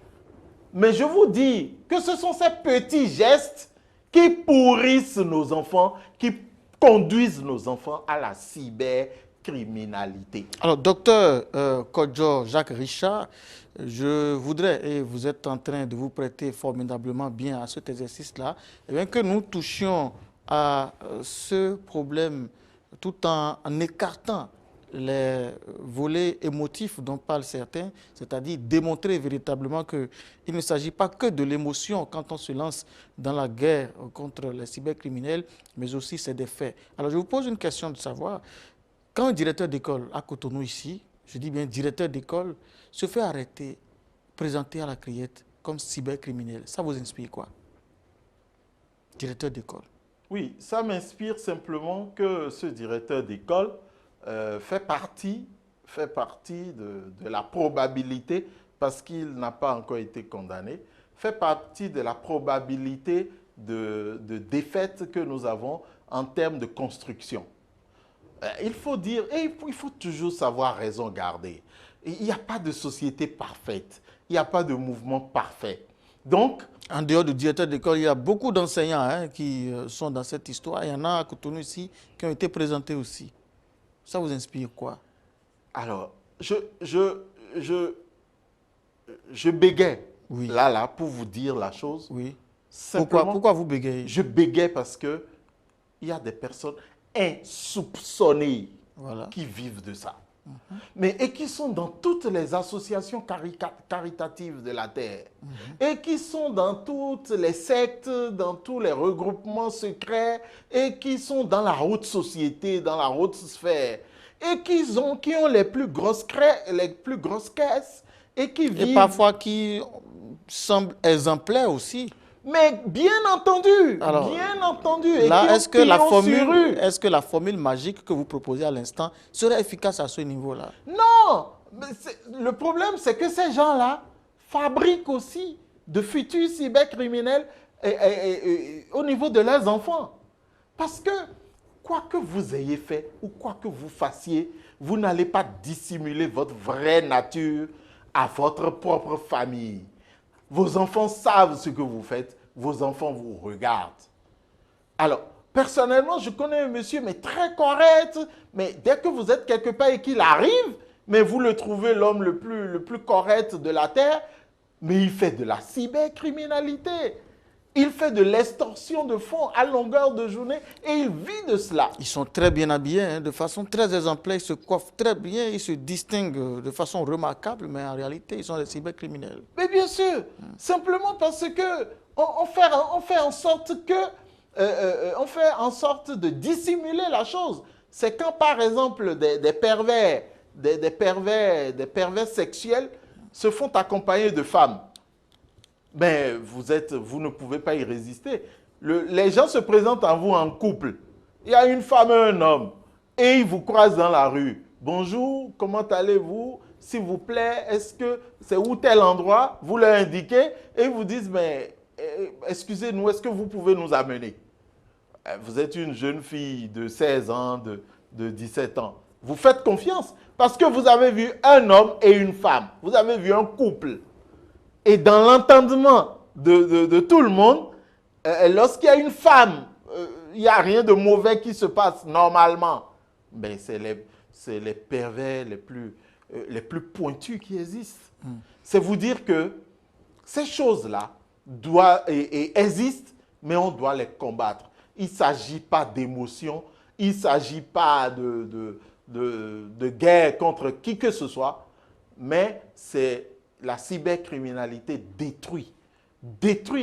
Mais je vous dis que ce sont ces petits gestes qui pourrissent nos enfants, qui conduisent nos enfants à la cybercriminalité. Alors, docteur Kodjo Jacques Richard, je voudrais, et vous êtes en train de vous prêter formidablement bien à cet exercice-là, eh bien que nous touchions à ce problème tout en écartant les volets émotifs dont parlent certains, c'est-à-dire démontrer véritablement qu'il ne s'agit pas que de l'émotion quand on se lance dans la guerre contre les cybercriminels, mais aussi c'est des faits. Alors je vous pose une question de savoir, quand un directeur d'école à Cotonou ici, je dis bien directeur d'école, se fait arrêter, présenté à la criette comme cybercriminel, ça vous inspire quoi? Directeur d'école. Oui, ça m'inspire simplement que ce directeur d'école fait partie de la probabilité, parce qu'il n'a pas encore été condamné, fait partie de la probabilité de défaite que nous avons en termes de construction. Il faut dire, et il faut toujours savoir raison garder. Il n'y a pas de société parfaite, il n'y a pas de mouvement parfait. Donc, en dehors du directeur d'école, il y a beaucoup d'enseignants qui sont dans cette histoire. Il y en a à Cotonou ici qui ont été présentés aussi. Ça vous inspire quoi? Alors, je bégaye là pour vous dire la chose. Oui. Pourquoi vous bégayez? Je bégaye parce qu'il y a des personnes insoupçonnées qui vivent de ça. Et qui sont dans toutes les associations caritatives de la Terre, et qui sont dans toutes les sectes, dans tous les regroupements secrets, et qui sont dans la haute société, dans la haute sphère, et qui ont les plus grosses caisses, et qui vivent... Et parfois qui semblent exemplaires aussi. Mais bien entendu, alors, bien entendu. Là, est-ce que la formule magique que vous proposez à l'instant serait efficace à ce niveau-là? Non, mais le problème, c'est que ces gens-là fabriquent aussi de futurs cybercriminels au niveau de leurs enfants. Parce que, quoi que vous ayez fait ou quoi que vous fassiez, vous n'allez pas dissimuler votre vraie nature à votre propre famille. Vos enfants savent ce que vous faites, vos enfants vous regardent. Alors, personnellement, je connais un monsieur, mais très correct, mais dès que vous êtes quelque part et qu'il arrive, mais vous le trouvez l'homme le plus correct de la terre, mais il fait de la cybercriminalité. Il fait de l'extorsion de fonds à longueur de journée et il vit de cela. Ils sont très bien habillés, hein, de façon très exemplaire, ils se coiffent très bien, ils se distinguent de façon remarquable, mais en réalité, ils sont des cybercriminels. Mais bien sûr, simplement parce que on fait en sorte on fait en sorte de dissimuler la chose. C'est quand, par exemple, des pervers sexuels se font accompagner de femmes. Mais vous ne pouvez pas y résister. Les gens se présentent à vous en couple. Il y a une femme et un homme. Et ils vous croisent dans la rue. Bonjour, comment allez-vous? S'il vous plaît, est-ce que c'est où tel endroit? Vous leur indiquez et ils vous disent, mais excusez-nous, est-ce que vous pouvez nous amener? Vous êtes une jeune fille de 16 ans, de 17 ans. Vous faites confiance parce que vous avez vu un homme et une femme. Vous avez vu un couple. Et dans l'entendement de tout le monde, lorsqu'il y a une femme, il n'y a rien de mauvais qui se passe normalement. Mais c'est les pervers les plus pointus qui existent. C'est vous dire que ces choses-là existent, mais on doit les combattre. Il ne s'agit pas d'émotion, il ne s'agit pas de guerre contre qui que ce soit, mais c'est la cybercriminalité détruit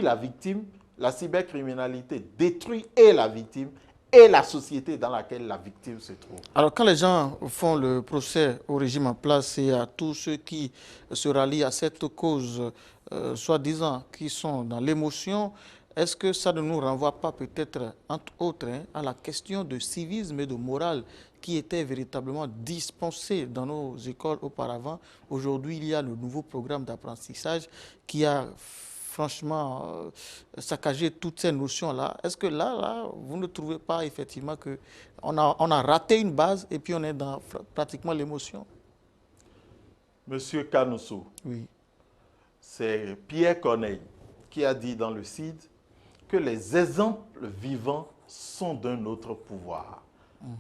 la victime, la cybercriminalité détruit et la victime et la société dans laquelle la victime se trouve. Alors quand les gens font le procès au régime en place et à tous ceux qui se rallient à cette cause, soi-disant, qui sont dans l'émotion, est-ce que ça ne nous renvoie pas peut-être, entre autres, hein, à la question de civisme et de morale qui était véritablement dispensée dans nos écoles auparavant? Aujourd'hui, il y a le nouveau programme d'apprentissage qui a franchement saccagé toutes ces notions-là. Est-ce que là, vous ne trouvez pas effectivement qu'on a raté une base et puis on est dans pratiquement l'émotion? Monsieur Canoussou, oui. C'est Pierre Corneille qui a dit dans le CID que les exemples vivants sont d'un autre pouvoir.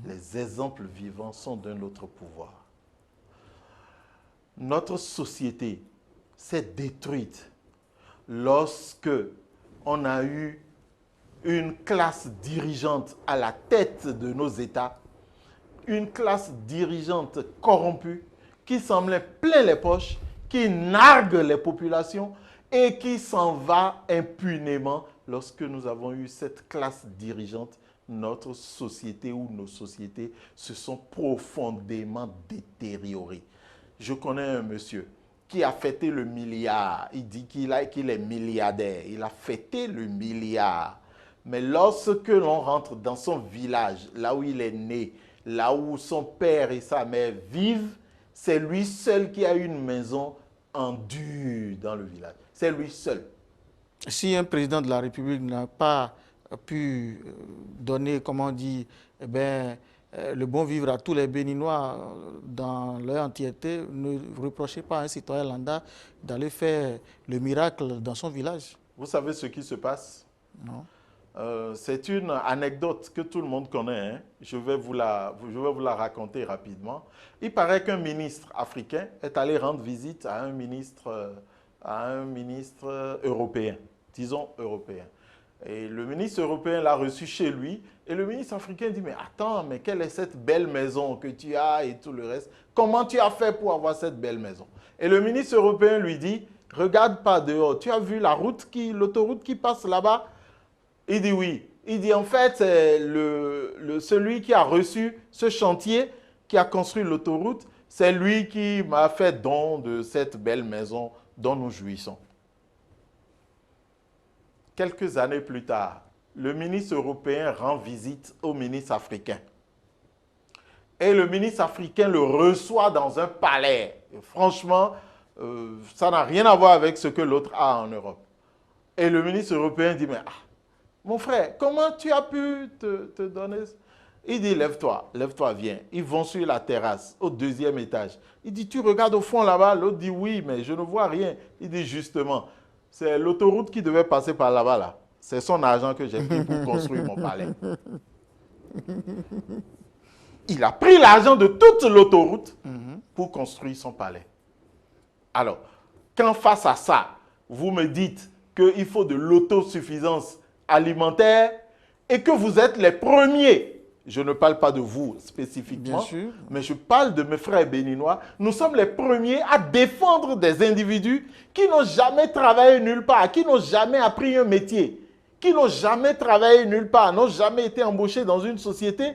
Les exemples vivants sont d'un autre pouvoir. Notre société s'est détruite lorsque on a eu une classe dirigeante à la tête de nos États, une classe dirigeante corrompue qui semblait plein les poches, qui nargue les populations et qui s'en va impunément. Lorsque nous avons eu cette classe dirigeante, notre société ou nos sociétés se sont profondément détériorées. Je connais un monsieur qui a fêté le milliard. Il dit qu'il est milliardaire. Il a fêté le milliard. Mais lorsque l'on rentre dans son village, là où il est né, là où son père et sa mère vivent, c'est lui seul qui a une maison en dur dans le village. C'est lui seul. Si un président de la République n'a pas pu donner, comment on dit, le bon vivre à tous les Béninois dans leur entièreté, ne reprochez pas à un citoyen lambda d'aller faire le miracle dans son village. Vous savez ce qui se passe? Non. C'est une anecdote que tout le monde connaît. Hein? Je vais vous la raconter rapidement. Il paraît qu'un ministre africain est allé rendre visite à un ministre européen, disons européen. Et le ministre européen l'a reçu chez lui. Et le ministre africain dit, mais attends, mais quelle est cette belle maison que tu as et tout le reste? Comment tu as fait pour avoir cette belle maison? Et le ministre européen lui dit, regarde pas dehors, tu as vu l'autoroute qui passe là-bas? Il dit oui. Il dit en fait, c'est celui qui a reçu ce chantier, qui a construit l'autoroute, c'est lui qui m'a fait don de cette belle maison dont nous jouissons. Quelques années plus tard, le ministre européen rend visite au ministre africain. Et le ministre africain le reçoit dans un palais. Et franchement, ça n'a rien à voir avec ce que l'autre a en Europe. Et le ministre européen dit, mais mon frère, comment tu as pu te donner ça? Il dit, lève-toi, viens. Ils vont sur la terrasse, au 2e étage. Il dit, tu regardes au fond là-bas? L'autre dit, oui, mais je ne vois rien. Il dit, justement, c'est l'autoroute qui devait passer par là-bas, là. C'est son argent que j'ai pris pour construire mon palais. Il a pris l'argent de toute l'autoroute pour construire son palais. Alors, quand face à ça, vous me dites qu'il faut de l'autosuffisance alimentaire et que vous êtes les premiers. Je ne parle pas de vous spécifiquement, Bien sûr. mais je parle de mes frères béninois. Nous sommes les premiers à défendre des individus qui n'ont jamais travaillé nulle part, qui n'ont jamais appris un métier, qui n'ont jamais travaillé nulle part, n'ont jamais été embauchés dans une société,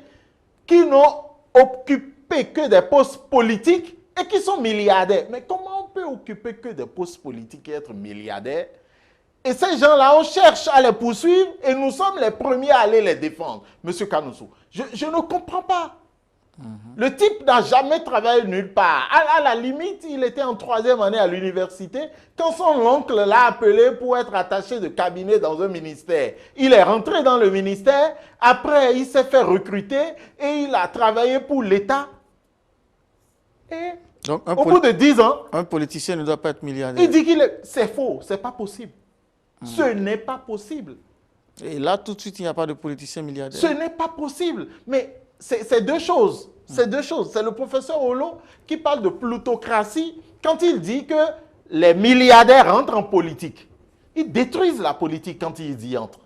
qui n'ont occupé que des postes politiques et qui sont milliardaires. Mais comment on peut occuper que des postes politiques et être milliardaire? Et ces gens-là, on cherche à les poursuivre et nous sommes les premiers à aller les défendre. Monsieur Kanoussou, je ne comprends pas. Le type n'a jamais travaillé nulle part. À la limite, il était en 3e année à l'université quand son oncle l'a appelé pour être attaché de cabinet dans un ministère. Il est rentré dans le ministère, après il s'est fait recruter et il a travaillé pour l'État. Et Donc, au bout de 10 ans, un politicien ne doit pas être milliardaire. il dit c'est faux, c'est pas possible. Ce n'est pas possible. Et là, tout de suite, il n'y a pas de politicien milliardaire. Ce n'est pas possible. Mais c'est deux choses. C'est deux choses. C'est le professeur Holo qui parle de plutocratie quand il dit que les milliardaires entrent en politique. Ils détruisent la politique quand ils y entrent.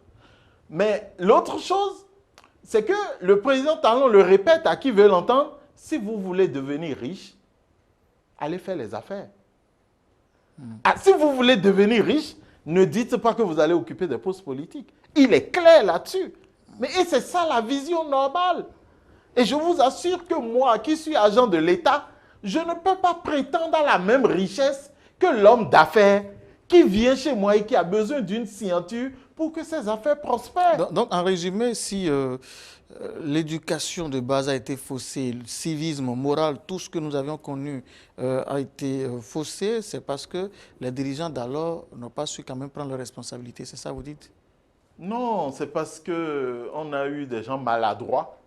Mais l'autre chose, c'est que le président Talon le répète à qui veut l'entendre, si vous voulez devenir riche, allez faire les affaires. Ah, si vous voulez devenir riche, ne dites pas que vous allez occuper des postes politiques. Il est clair là-dessus. Mais c'est ça la vision normale. Et je vous assure que moi, qui suis agent de l'État, je ne peux pas prétendre à la même richesse que l'homme d'affaires qui vient chez moi et qui a besoin d'une signature pour que ses affaires prospèrent. Donc, en résumé, si l'éducation de base a été faussée, le civisme, moral, tout ce que nous avions connu a été faussé, c'est parce que les dirigeants d'alors n'ont pas su quand même prendre leurs responsabilités. C'est ça, vous dites? Non, c'est parce qu'on a eu des gens maladroits,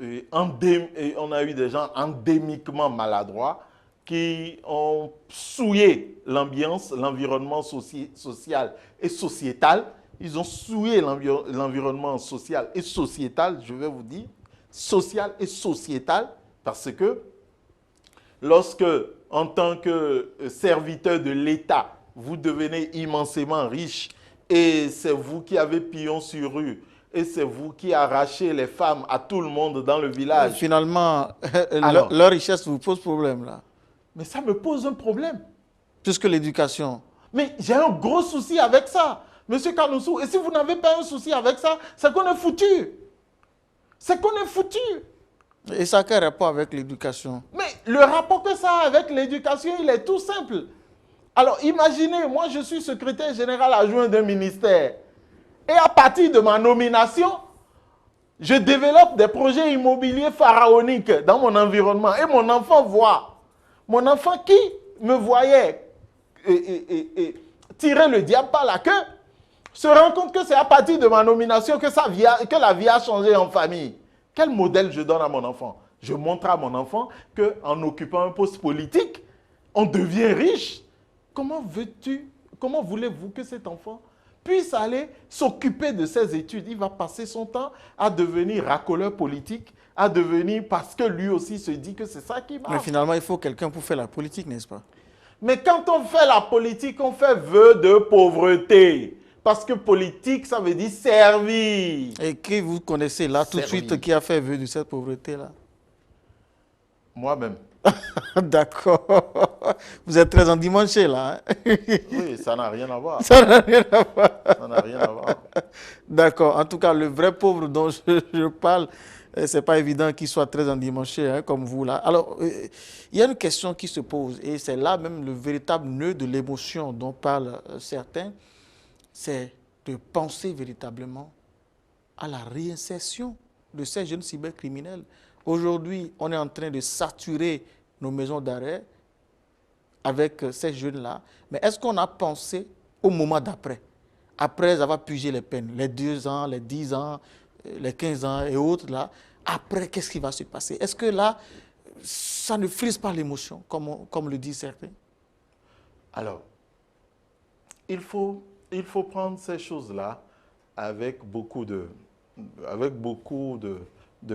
et on a eu des gens endémiquement maladroits qui ont souillé l'ambiance, l'environnement social et sociétal. Ils ont souillé l'environnement social et sociétal, je vais vous dire, social et sociétal, parce que lorsque, en tant que serviteur de l'État, vous devenez immensément riche et c'est vous qui avez pillon sur rue et c'est vous qui arrachez les femmes à tout le monde dans le village. Finalement, Alors, leur richesse vous pose problème là. Mais ça me pose un problème. Plus que l'éducation. Mais j'ai un gros souci avec ça, Monsieur Kanoussou. Et si vous n'avez pas un souci avec ça, c'est qu'on est foutu. C'est qu'on est foutu. Et ça a quel rapport avec l'éducation? Mais le rapport que ça a avec l'éducation, il est tout simple. Alors imaginez, moi je suis secrétaire général adjoint d'un ministère. Et à partir de ma nomination, je développe des projets immobiliers pharaoniques dans mon environnement. Et mon enfant voit. Mon enfant qui me voyait tirer le diable par la queue, se rend compte que c'est à partir de ma nomination que la vie a changé en famille. Quel modèle je donne à mon enfant? Je montre à mon enfant qu'en occupant un poste politique, on devient riche. Comment voulez-vous que cet enfant puisse aller s'occuper de ses études? Il va passer son temps à devenir racoleur politique, à devenir, parce que lui aussi se dit que c'est ça qui marche. Mais finalement, il faut quelqu'un pour faire la politique, n'est-ce pas? Mais quand on fait la politique, on fait vœu de pauvreté. Parce que politique, ça veut dire servir. Et qui vous connaissez là, tout de suite, qui a fait vœu de cette pauvreté-là? Moi-même. D'accord. Vous êtes très endimanché là. Hein? Oui, ça n'a rien à voir. Ça n'a rien à voir. Ça n'a rien à voir. D'accord. En tout cas, le vrai pauvre dont je parle, c'est pas évident qu'il soit très endimanché hein, comme vous là. Alors, il y a une question qui se pose et c'est là même le véritable nœud de l'émotion dont parlent certains. C'est de penser véritablement à la réinsertion de ces jeunes cybercriminels. Aujourd'hui, on est en train de saturer nos maisons d'arrêt avec ces jeunes-là. Mais est-ce qu'on a pensé au moment d'après, après avoir purgé les peines, les 2 ans, les 10 ans, les 15 ans et autres, là, après, qu'est-ce qui va se passer? Est-ce que là, ça ne frise pas l'émotion, comme le disent certains? Alors, il faut prendre ces choses-là avec beaucoup de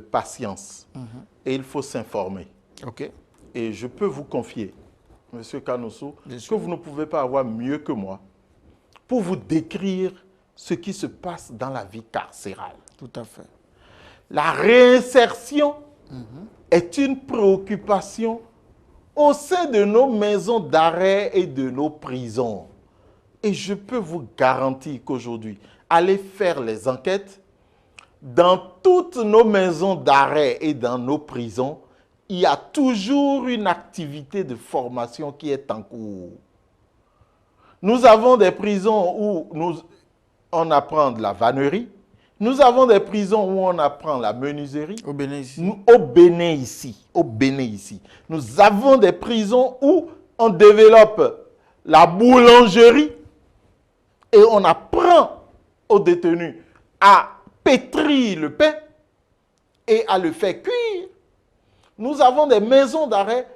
patience. Et il faut s'informer. OK. Et je peux vous confier, Monsieur Kanoussou, que vous ne pouvez pas avoir mieux que moi pour vous décrire ce qui se passe dans la vie carcérale. Tout à fait. La réinsertion est une préoccupation au sein de nos maisons d'arrêt et de nos prisons. Et je peux vous garantir qu'aujourd'hui, allez faire les enquêtes, dans toutes nos maisons d'arrêt et dans nos prisons, il y a toujours une activité de formation qui est en cours. Nous avons des prisons où on apprend de la vannerie. Nous avons des prisons où on apprend la menuiserie. Au Bénin ici. Au Bénin ici. Nous avons des prisons où on développe la boulangerie et on apprend aux détenus à pétrir le pain et à le faire cuire. Nous avons des maisons d'arrêt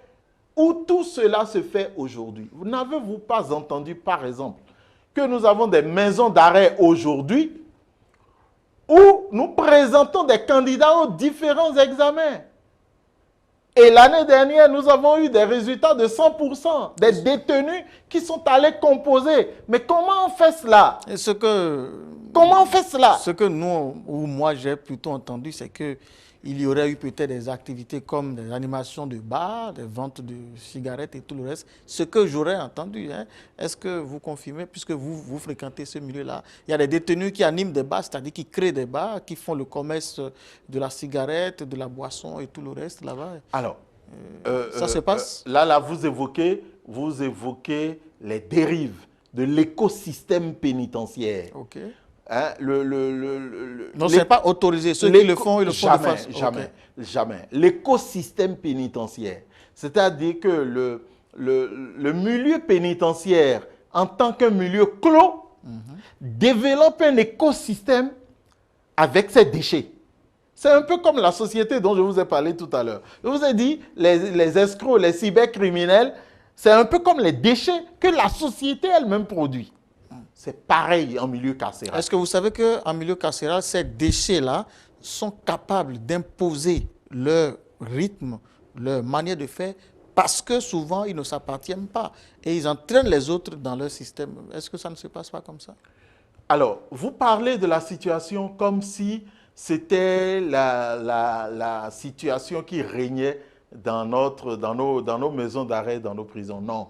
où tout cela se fait aujourd'hui. Vous n'avez-vous pas entendu, par exemple, que nous avons des maisons d'arrêt aujourd'hui où nous présentons des candidats aux différents examens. Et l'année dernière, nous avons eu des résultats de 100%, des détenus qui sont allés composer. Mais comment on fait cela? Et comment on fait cela? Ce que nous, ou moi j'ai plutôt entendu, c'est que il y aurait eu peut-être des activités comme des animations de bars, des ventes de cigarettes et tout le reste. Ce que j'aurais entendu, hein. Est-ce que vous confirmez, puisque vous fréquentez ce milieu-là, il y a des détenus qui animent des bars, c'est-à-dire qui créent des bars, qui font le commerce de la cigarette, de la boisson et tout le reste là-bas. Alors, ça se passe? Là, vous évoquez les dérives de l'écosystème pénitentiaire. Ok. Hein, non, ce n'est pas autorisé. Ceux qui le font, ils le font de face. Jamais. L'écosystème pénitentiaire, c'est-à-dire que le milieu pénitentiaire, en tant qu'un milieu clos, développe un écosystème avec ses déchets. C'est un peu comme la société dont je vous ai parlé tout à l'heure. Je vous ai dit, les escrocs, les cybercriminels, c'est un peu comme les déchets que la société elle-même produit. C'est pareil en milieu carcéral. Est-ce que vous savez qu'en milieu carcéral, ces déchets-là sont capables d'imposer leur rythme, leur manière de faire, parce que souvent, ils ne s'appartiennent pas. Et ils entraînent les autres dans leur système. Est-ce que ça ne se passe pas comme ça? Alors, vous parlez de la situation comme si c'était la situation qui régnait dans nos maisons d'arrêt, dans nos prisons. Non.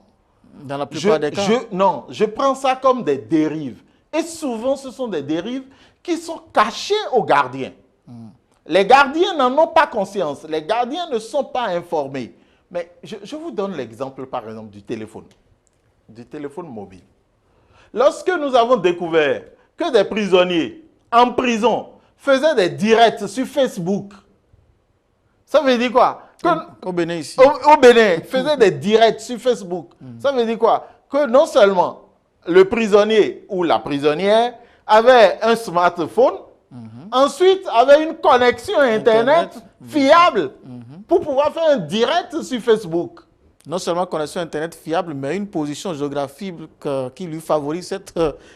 Dans la plupart des cas? Non, je prends ça comme des dérives. Et souvent, ce sont des dérives qui sont cachées aux gardiens. Les gardiens n'en ont pas conscience. Les gardiens ne sont pas informés. Mais je vous donne l'exemple, par exemple, du téléphone mobile. Lorsque nous avons découvert que des prisonniers en prison faisaient des directs sur Facebook, ça veut dire quoi? Au Bénin ici. Au Bénin, faisaient des directs sur Facebook. Ça veut dire quoi? Que non seulement le prisonnier ou la prisonnière avait un smartphone, ensuite avait une connexion Internet fiable pour pouvoir faire un direct sur Facebook. Non seulement connexion Internet fiable, mais une position géographique qui lui favorise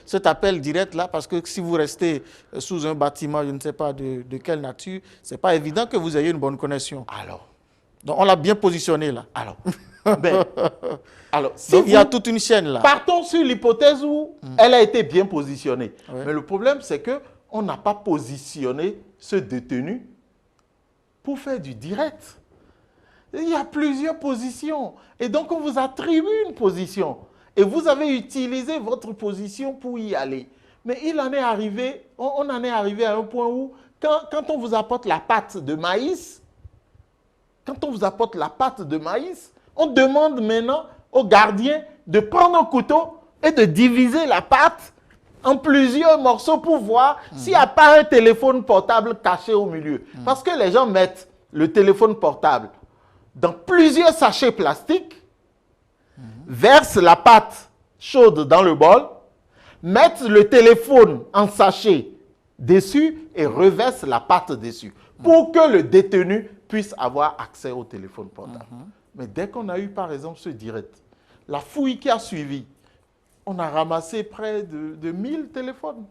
cet appel direct-là, parce que si vous restez sous un bâtiment, je ne sais pas de quelle nature, ce n'est pas évident que vous ayez une bonne connexion. Donc, on l'a bien positionné là. Si il y a toute une chaîne là. Partons sur l'hypothèse où elle a été bien positionnée. Ouais. Mais le problème, c'est qu'on n'a pas positionné ce détenu pour faire du direct. Il y a plusieurs positions. Et donc, on vous attribue une position. Et vous avez utilisé votre position pour y aller. Mais on en est arrivé à un point où, quand on vous apporte la pâte de maïs, on demande maintenant aux gardiens de prendre un couteau et de diviser la pâte en plusieurs morceaux pour voir s'il n'y a pas un téléphone portable caché au milieu. Parce que les gens mettent le téléphone portable dans plusieurs sachets plastiques, versent la pâte chaude dans le bol, mettent le téléphone en sachet dessus et reversent la pâte dessus pour que le détenu puisse avoir accès au téléphone portable. Mais dès qu'on a eu, par exemple, ce direct, la fouille qui a suivi, on a ramassé près de 1000 téléphones.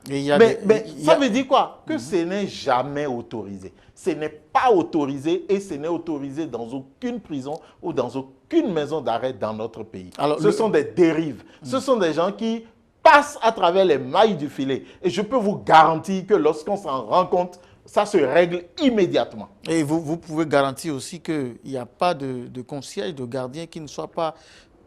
Ça veut dire quoi? Que ce n'est jamais autorisé. Ce n'est pas autorisé et ce n'est autorisé dans aucune prison ou dans aucune maison d'arrêt dans notre pays. Alors, ce sont des dérives. Ce sont des gens qui passe à travers les mailles du filet. Et je peux vous garantir que lorsqu'on s'en rend compte, ça se règle immédiatement. Et vous pouvez garantir aussi qu'il n'y a pas de concierge, de gardien qui ne soit pas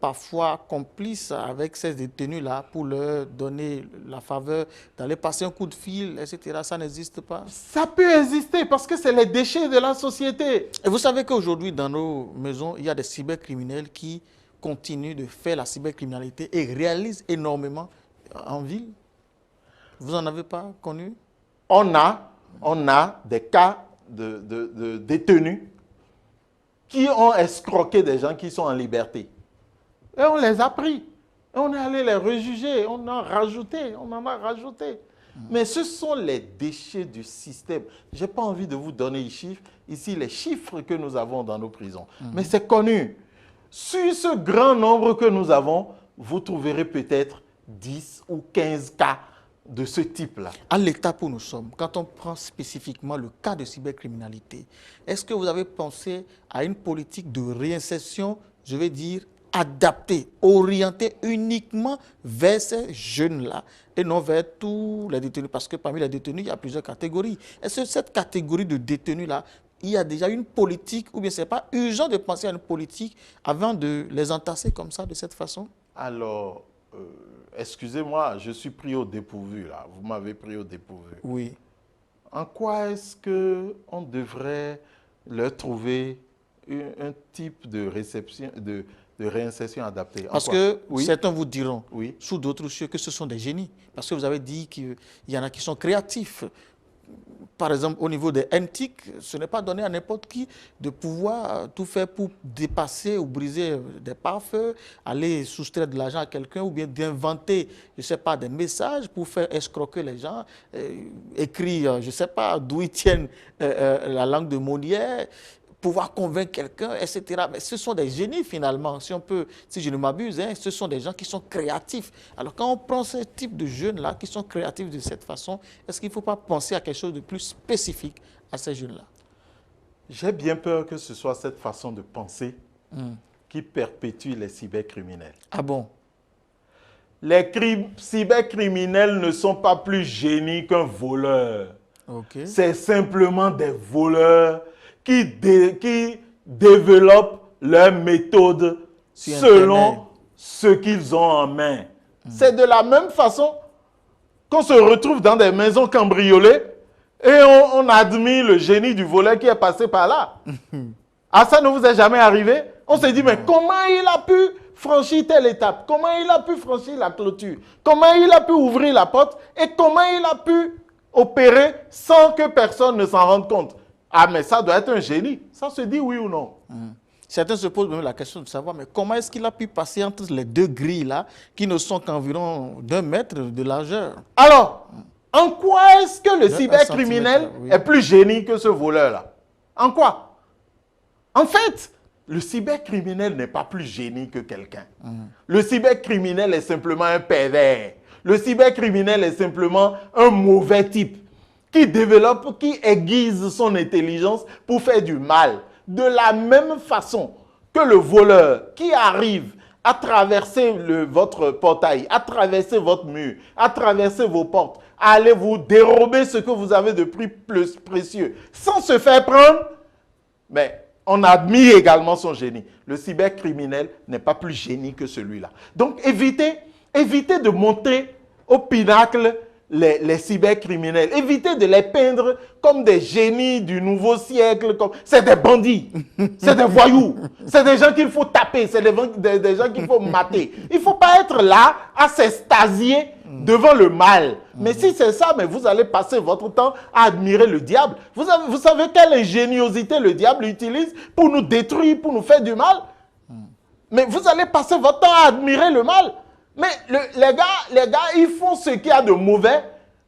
parfois complice avec ces détenus-là pour leur donner la faveur d'aller passer un coup de fil, etc. Ça n'existe pas. Ça peut exister parce que c'est les déchets de la société. Et vous savez qu'aujourd'hui, dans nos maisons, il y a des cybercriminels qui continuent de faire la cybercriminalité et réalisent énormément en ville. Vous n'en avez pas connu? On a des cas de détenus qui ont escroqué des gens qui sont en liberté. Et on les a pris. Et on est allé les rejuger. On en a rajouté. Mais ce sont les déchets du système. Je n'ai pas envie de vous donner ici les chiffres que nous avons dans nos prisons. Mais c'est connu. Sur ce grand nombre que nous avons, vous trouverez peut-être 10 ou 15 cas de ce type-là. À l'étape où nous sommes, quand on prend spécifiquement le cas de cybercriminalité, est-ce que vous avez pensé à une politique de réinsertion, je vais dire, adaptée, orientée uniquement vers ces jeunes-là et non vers tous les détenus? Parce que parmi les détenus, il y a plusieurs catégories. Est-ce que cette catégorie de détenus-là, il y a déjà une politique ou bien ce n'est pas urgent de penser à une politique avant de les entasser comme ça, de cette façon? Alors, excusez-moi, je suis pris au dépourvu là. Vous m'avez pris au dépourvu. Oui. En quoi est-ce qu'on devrait leur trouver un type de réinsertion adaptée? Parce que certains vous diront, oui, sous d'autres cieux, que ce sont des génies. Parce que vous avez dit qu'il y en a qui sont créatifs. Par exemple, au niveau des NTIC, ce n'est pas donné à n'importe qui de pouvoir tout faire pour dépasser ou briser des pare-feux, aller soustraire de l'argent à quelqu'un ou bien d'inventer, je ne sais pas, des messages pour faire escroquer les gens, écrire, je ne sais pas, d'où ils tiennent la langue de Molière, pouvoir convaincre quelqu'un, etc. Mais ce sont des génies finalement, si je ne m'abuse, hein, ce sont des gens qui sont créatifs. Alors quand on prend ce type de jeunes-là qui sont créatifs de cette façon, est-ce qu'il ne faut pas penser à quelque chose de plus spécifique à ces jeunes-là? J'ai bien peur que ce soit cette façon de penser qui perpétue les cybercriminels. Ah bon? Les cybercriminels ne sont pas plus génies qu'un voleur. Okay. C'est simplement des voleurs qui développent leurs méthodes selon ce qu'ils ont en main. C'est de la même façon qu'on se retrouve dans des maisons cambriolées et on admire le génie du voleur qui est passé par là. Ah, ça ne vous est jamais arrivé? On se dit, mais comment il a pu franchir telle étape? Comment il a pu franchir la clôture? Comment il a pu ouvrir la porte? Et comment il a pu opérer sans que personne ne s'en rende compte? Ah, mais ça doit être un génie. Ça se dit oui ou non? Certains se posent même la question de savoir, mais comment est-ce qu'il a pu passer entre les deux grilles-là, qui ne sont qu'environ d'1 mètre de largeur? Alors, en quoi est-ce que le cybercriminel est plus génie que ce voleur-là? En quoi? En fait, le cybercriminel n'est pas plus génie que quelqu'un. Le cybercriminel est simplement un pervers. Le cybercriminel est simplement un mauvais type qui développe, qui aiguise son intelligence pour faire du mal. De la même façon que le voleur qui arrive à traverser votre portail, à traverser votre mur, à traverser vos portes, à aller vous dérober ce que vous avez de plus précieux, sans se faire prendre, mais on admire également son génie. Le cybercriminel n'est pas plus génie que celui-là. Donc évitez de monter au pinacle les cybercriminels. Évitez de les peindre comme des génies du nouveau siècle. C'est des bandits, c'est des voyous, c'est des gens qu'il faut taper, c'est des gens qu'il faut mater. Il ne faut pas être là à s'extasier devant le mal. Mais si c'est ça, mais vous allez passer votre temps à admirer le diable. Vous savez quelle ingéniosité le diable utilise pour nous détruire, pour nous faire du mal? Mais vous allez passer votre temps à admirer le mal. Mais les gars, ils font ce qu'il y a de mauvais.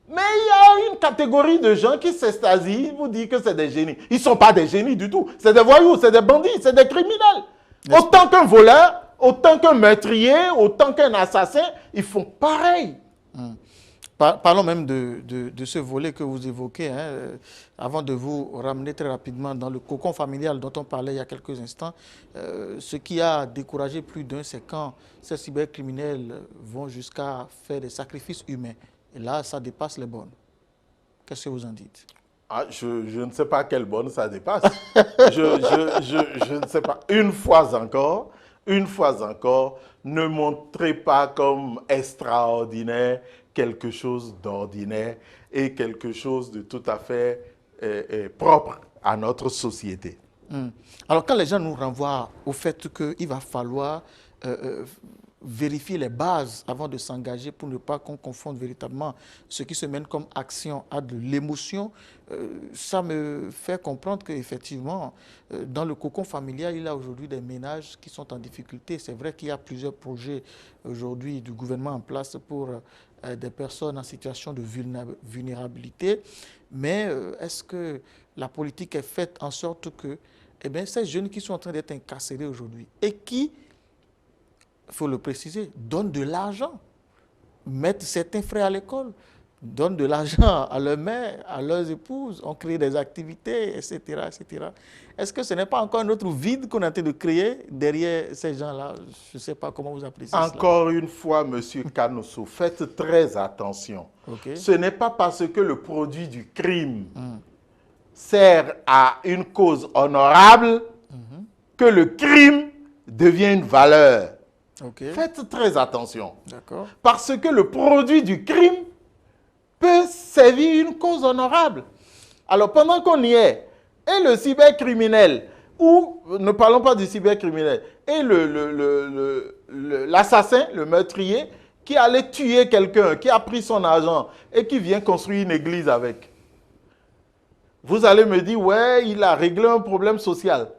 Mais il y a une catégorie de gens qui s'extasient, ils vous disent que c'est des génies. Ils ne sont pas des génies du tout. C'est des voyous, c'est des bandits, c'est des criminels. Autant qu'un voleur, autant qu'un meurtrier, autant qu'un assassin, ils font pareil. Parlons même de ce volet que vous évoquez, hein, avant de vous ramener très rapidement dans le cocon familial dont on parlait il y a quelques instants. Ce qui a découragé plus d'un, c'est quand ces cybercriminels vont jusqu'à faire des sacrifices humains. Et là, ça dépasse les bornes. Qu'est-ce que vous en dites? Ah, je ne sais pas quelle borne ça dépasse. Je ne sais pas. Une fois encore, ne montrez pas comme extraordinaire quelque chose d'ordinaire et quelque chose de tout à fait propre à notre société. Alors, quand les gens nous renvoient au fait qu'il va falloir vérifier les bases avant de s'engager pour ne pas qu'on confonde véritablement ce qui se mène comme action à de l'émotion, ça me fait comprendre qu'effectivement, dans le cocon familial, il y a aujourd'hui des ménages qui sont en difficulté. C'est vrai qu'il y a plusieurs projets aujourd'hui du gouvernement en place pour des personnes en situation de vulnérabilité, mais est-ce que la politique est faite en sorte que ces jeunes qui sont en train d'être incarcérés aujourd'hui et qui, il faut le préciser, donnent de l'argent, mettent certains frères à l'école, donnent de l'argent à leurs mères, à leurs épouses, ont créé des activités, etc., etc. Est-ce que ce n'est pas encore un autre vide qu'on est en train de créer derrière ces gens-là? Je ne sais pas comment vous appréciez cela. Encore une fois, M. Canosso, faites très attention. Okay. Ce n'est pas parce que le produit du crime sert à une cause honorable que le crime devient une valeur. Okay. Faites très attention. D'accord. Parce que le produit du crime peut servir une cause honorable. Alors, pendant qu'on y est, et le cybercriminel, ou ne parlons pas du cybercriminel, et l'assassin, le meurtrier, qui allait tuer quelqu'un, qui a pris son argent et qui vient construire une église avec. Vous allez me dire, ouais, il a réglé un problème social.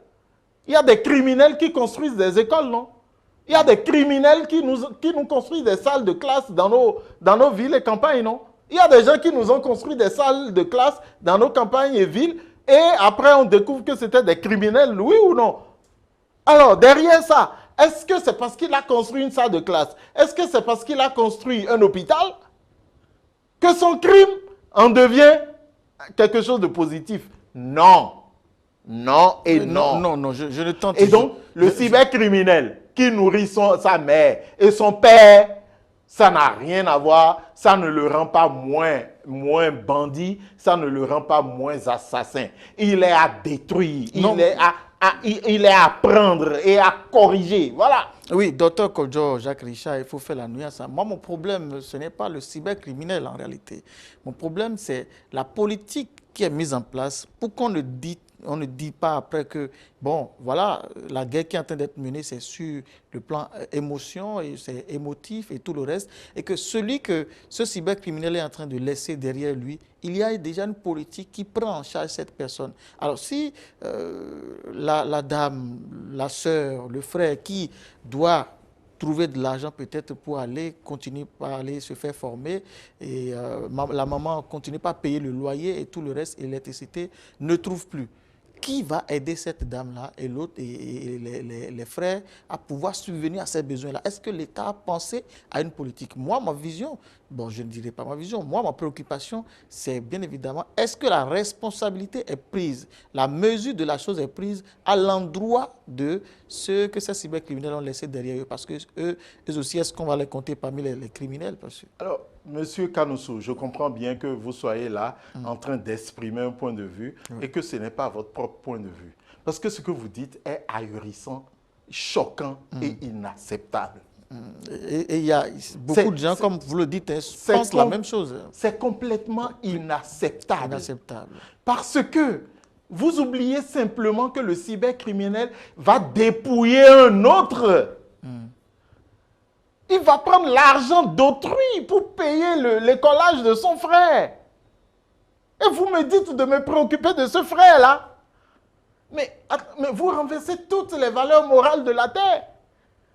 Il y a des criminels qui construisent des écoles, non? Il y a des criminels qui nous construisent des salles de classe dans nos villes et campagnes, non? Il y a des gens qui nous ont construit des salles de classe dans nos campagnes et villes, et après on découvre que c'était des criminels, oui ou non? Alors, derrière ça, est-ce que c'est parce qu'il a construit une salle de classe? Est-ce que c'est parce qu'il a construit un hôpital que son crime en devient quelque chose de positif? Non. Non et non. Non, je ne tente pas. Et donc, le cybercriminel qui nourrit sa mère et son père, ça n'a rien à voir, ça ne le rend pas moins bandit, ça ne le rend pas moins assassin. Il est à détruire, il est à prendre et à corriger, voilà. Oui, docteur Kodjo, Jacques Richard, il faut faire la nuance. Moi, mon problème, ce n'est pas le cybercriminel en réalité. Mon problème, c'est la politique qui est mise en place pour qu'on ne dit pas après que, bon, voilà, la guerre qui est en train d'être menée, c'est sur le plan émotion, et c'est émotif et tout le reste, et que celui que ce cybercriminel est en train de laisser derrière lui, il y a déjà une politique qui prend en charge cette personne. Alors si la dame, la sœur, le frère qui doit trouver de l'argent peut-être pour aller continuer par aller se faire former et la maman continue pas à payer le loyer et tout le reste, l'électricité, ne trouve plus. Qui va aider cette dame-là et l'autre et les frères à pouvoir subvenir à ces besoins-là? Est-ce que l'État a pensé à une politique? Moi, ma vision, bon, je ne dirais pas ma vision, moi, ma préoccupation, c'est bien évidemment, est-ce que la responsabilité est prise, la mesure de la chose est prise à l'endroit de ceux que ces cybercriminels ont laissé derrière eux? Parce que eux aussi, est-ce qu'on va les compter parmi les criminels? Alors, Monsieur Canosso, je comprends bien que vous soyez là en train d'exprimer un point de vue et que ce n'est pas votre propre point de vue. Parce que ce que vous dites est ahurissant, choquant et inacceptable. Et il y a beaucoup de gens, comme vous le dites, pensent la même chose. C'est complètement inacceptable. Inacceptable. Parce que vous oubliez simplement que le cybercriminel va dépouiller un autre. Il va prendre l'argent d'autrui pour payer l'écolage de son frère. Et vous me dites de me préoccuper de ce frère-là. Mais vous renversez toutes les valeurs morales de la terre.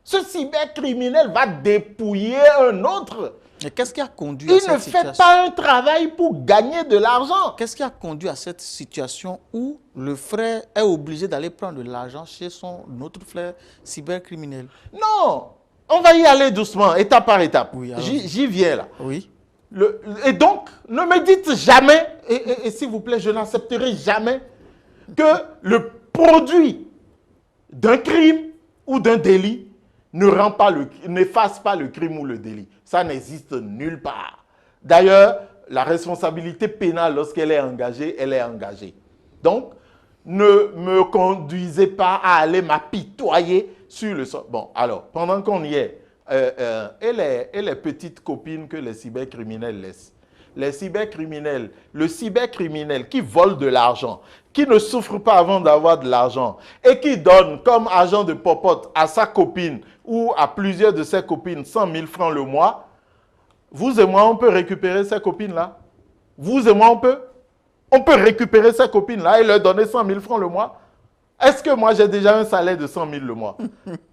Ce cybercriminel va dépouiller un autre. Et qu'est-ce qui a conduit à cette situation? Il ne fait pas un travail pour gagner de l'argent. Qu'est-ce qui a conduit à cette situation où le frère est obligé d'aller prendre de l'argent chez son autre frère cybercriminel? Non, on va y aller doucement, étape par étape. Oui, j'y viens là. Oui. Et donc, ne me dites jamais, et s'il vous plaît, je n'accepterai jamais que le produit d'un crime ou d'un délit n'efface pas le crime ou le délit. Ça n'existe nulle part. D'ailleurs, la responsabilité pénale, lorsqu'elle est engagée, elle est engagée. Donc, ne me conduisez pas à aller m'apitoyer sur le sol. Bon, alors, pendant qu'on y est, et les petites copines que les cybercriminels laissent. Les cybercriminels, le cybercriminel qui vole de l'argent, qui ne souffre pas avant d'avoir de l'argent et qui donne comme agent de popote à sa copine ou à plusieurs de ses copines 100 000 francs le mois, vous et moi, on peut récupérer ces copines-là. Vous et moi, on peut récupérer ces copines-là et leur donner 100 000 francs le mois. Est-ce que moi, j'ai déjà un salaire de 100 000 le mois?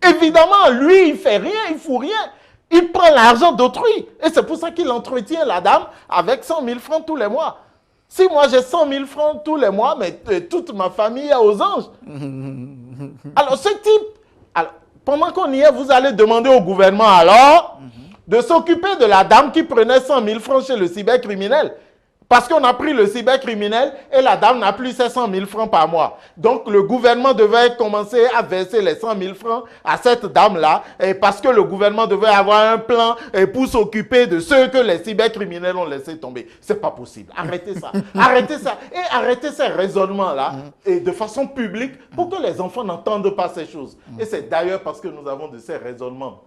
Évidemment, lui, il ne fait rien, il ne fout rien. Il prend l'argent d'autrui. Et c'est pour ça qu'il entretient la dame avec 100 000 francs tous les mois. Si moi, j'ai 100 000 francs tous les mois, mais toute ma famille est aux anges. Alors, ce type, alors, pendant qu'on y est, vous allez demander au gouvernement alors de s'occuper de la dame qui prenait 100 000 francs chez le cybercriminel. Parce qu'on a pris le cybercriminel et la dame n'a plus ses 100 000 francs par mois. Donc, le gouvernement devait commencer à verser les 100 000 francs à cette dame-là parce que le gouvernement devait avoir un plan pour s'occuper de ceux que les cybercriminels ont laissé tomber. C'est pas possible. Arrêtez ça. Arrêtez ça. Et arrêtez ces raisonnements-là et de façon publique pour que les enfants n'entendent pas ces choses. Et c'est d'ailleurs parce que nous avons de ces raisonnements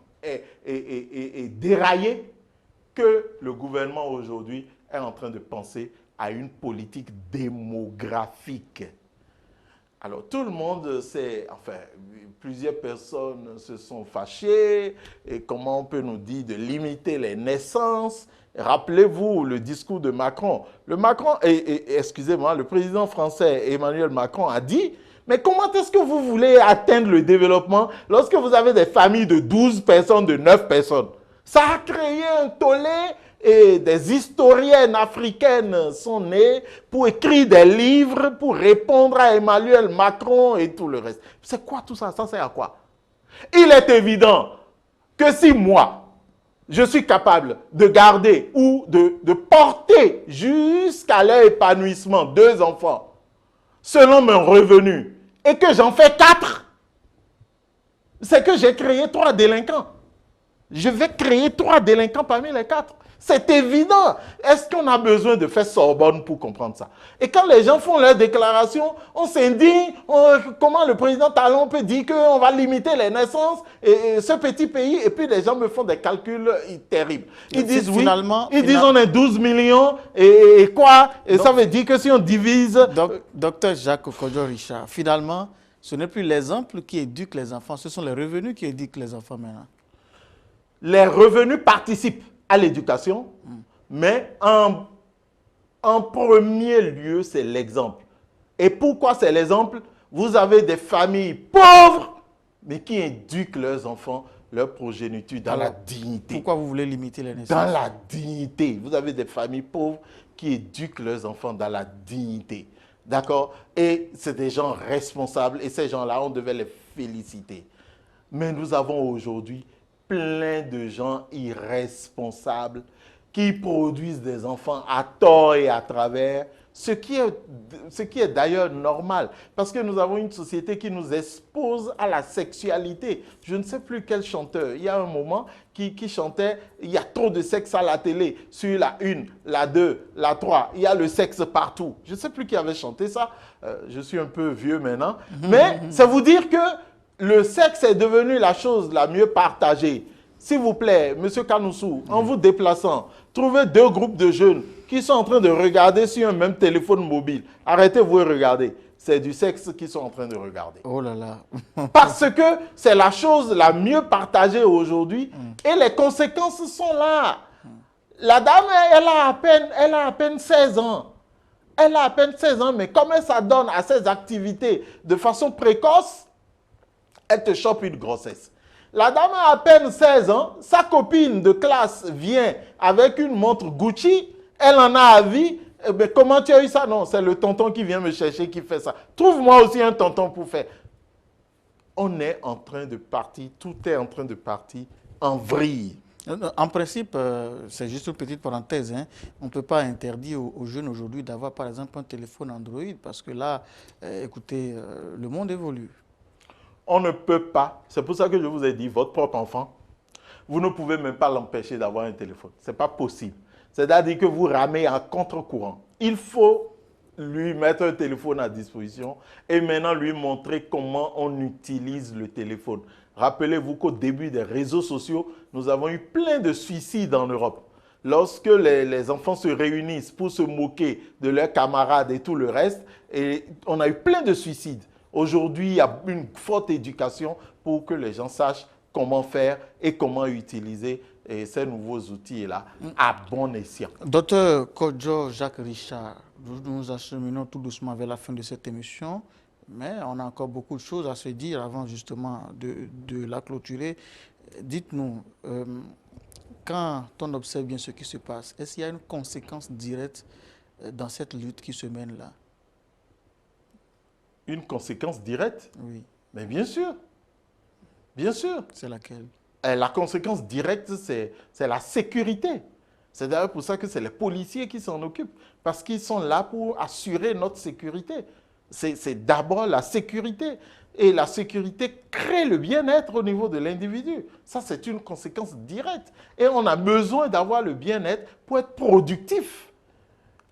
déraillés que le gouvernement aujourd'hui est en train de penser à une politique démographique. Alors, tout le monde sait, enfin, plusieurs personnes se sont fâchées, et comment on peut nous dire de limiter les naissances. Rappelez-vous le discours de Macron. Excusez-moi, le président français Emmanuel Macron a dit, mais comment est-ce que vous voulez atteindre le développement lorsque vous avez des familles de 12 personnes, de 9 personnes? Ça a créé un tollé. Et des historiennes africaines sont nées pour écrire des livres, pour répondre à Emmanuel Macron et tout le reste. C'est quoi tout ça? Ça sert à quoi? Il est évident que si moi, je suis capable de garder ou de porter jusqu'à leur épanouissement 2 enfants, selon mon revenu, et que j'en fais 4, c'est que j'ai créé 3 délinquants. Je vais créer 3 délinquants parmi les 4. C'est évident. Est-ce qu'on a besoin de faire Sorbonne pour comprendre ça? Et quand les gens font leurs déclarations, on s'indigne. Comment le président Talon peut dire qu'on va limiter les naissances et ce petit pays? Et puis les gens me font des calculs terribles. Ils disent oui, ils disent on est 12 millions et quoi? Et donc, ça veut dire que si on divise... Docteur Jacques Okojo-Richard, finalement, ce n'est plus l'exemple qui éduque les enfants, ce sont les revenus qui éduquent les enfants maintenant. Les revenus participent à l'éducation, mais en premier lieu, c'est l'exemple. Et pourquoi c'est l'exemple? Vous avez des familles pauvres, mais qui éduquent leurs enfants, leur progéniture dans la dignité. Pourquoi vous voulez limiter les naissances? Dans la dignité. Vous avez des familles pauvres qui éduquent leurs enfants dans la dignité. D'accord? Et c'est des gens responsables, et ces gens-là, on devait les féliciter. Mais nous avons aujourd'hui plein de gens irresponsables qui produisent des enfants à tort et à travers, ce qui est d'ailleurs normal, parce que nous avons une société qui nous expose à la sexualité. Je ne sais plus quel chanteur, il y a un moment, qui chantait « Il y a trop de sexe à la télé, sur la 1, la 2, la 3, il y a le sexe partout ». Je ne sais plus qui avait chanté ça, je suis un peu vieux maintenant, mais c'est vous dire que le sexe est devenu la chose la mieux partagée. S'il vous plaît, M. Kanoussou, en vous déplaçant, trouvez 2 groupes de jeunes qui sont en train de regarder sur un même téléphone mobile. Arrêtez-vous et regardez. C'est du sexe qu'ils sont en train de regarder. Oh là là. Parce que c'est la chose la mieux partagée aujourd'hui et les conséquences sont là. La dame, elle a à peine 16 ans. Elle a à peine 16 ans, mais comme elle s'adonne à ses activités de façon précoce, elle te chope une grossesse. La dame a à peine 16 ans, sa copine de classe vient avec une montre Gucci, elle en a à vie. Mais comment tu as eu ça? Non, c'est le tonton qui vient me chercher qui fait ça. Trouve-moi aussi un tonton pour faire. On est en train de partir, tout est en train de partir en vrille. En principe, c'est juste une petite parenthèse, hein. On ne peut pas interdire aux jeunes aujourd'hui d'avoir par exemple un téléphone Android parce que là, écoutez, le monde évolue. On ne peut pas, c'est pour ça que je vous ai dit, votre propre enfant, vous ne pouvez même pas l'empêcher d'avoir un téléphone. Ce n'est pas possible. C'est-à-dire que vous ramez en contre-courant. Il faut lui mettre un téléphone à disposition et maintenant lui montrer comment on utilise le téléphone. Rappelez-vous qu'au début des réseaux sociaux, nous avons eu plein de suicides en Europe. Lorsque les enfants se réunissent pour se moquer de leurs camarades et tout le reste, et on a eu plein de suicides. Aujourd'hui, il y a une forte éducation pour que les gens sachent comment faire et comment utiliser ces nouveaux outils-là à bon escient. Docteur Kodjo Jacques Richard, nous nous acheminons tout doucement vers la fin de cette émission, mais on a encore beaucoup de choses à se dire avant justement de la clôturer. Dites-nous, quand on observe bien ce qui se passe, est-ce qu'il y a une conséquence directe dans cette lutte qui se mène là? Une conséquence directe? Oui. Mais bien sûr. Bien sûr. C'est laquelle? La conséquence directe, c'est la sécurité. C'est d'ailleurs pour ça que c'est les policiers qui s'en occupent. Parce qu'ils sont là pour assurer notre sécurité. C'est d'abord la sécurité. Et la sécurité crée le bien-être au niveau de l'individu. Ça, c'est une conséquence directe. Et on a besoin d'avoir le bien-être pour être productif.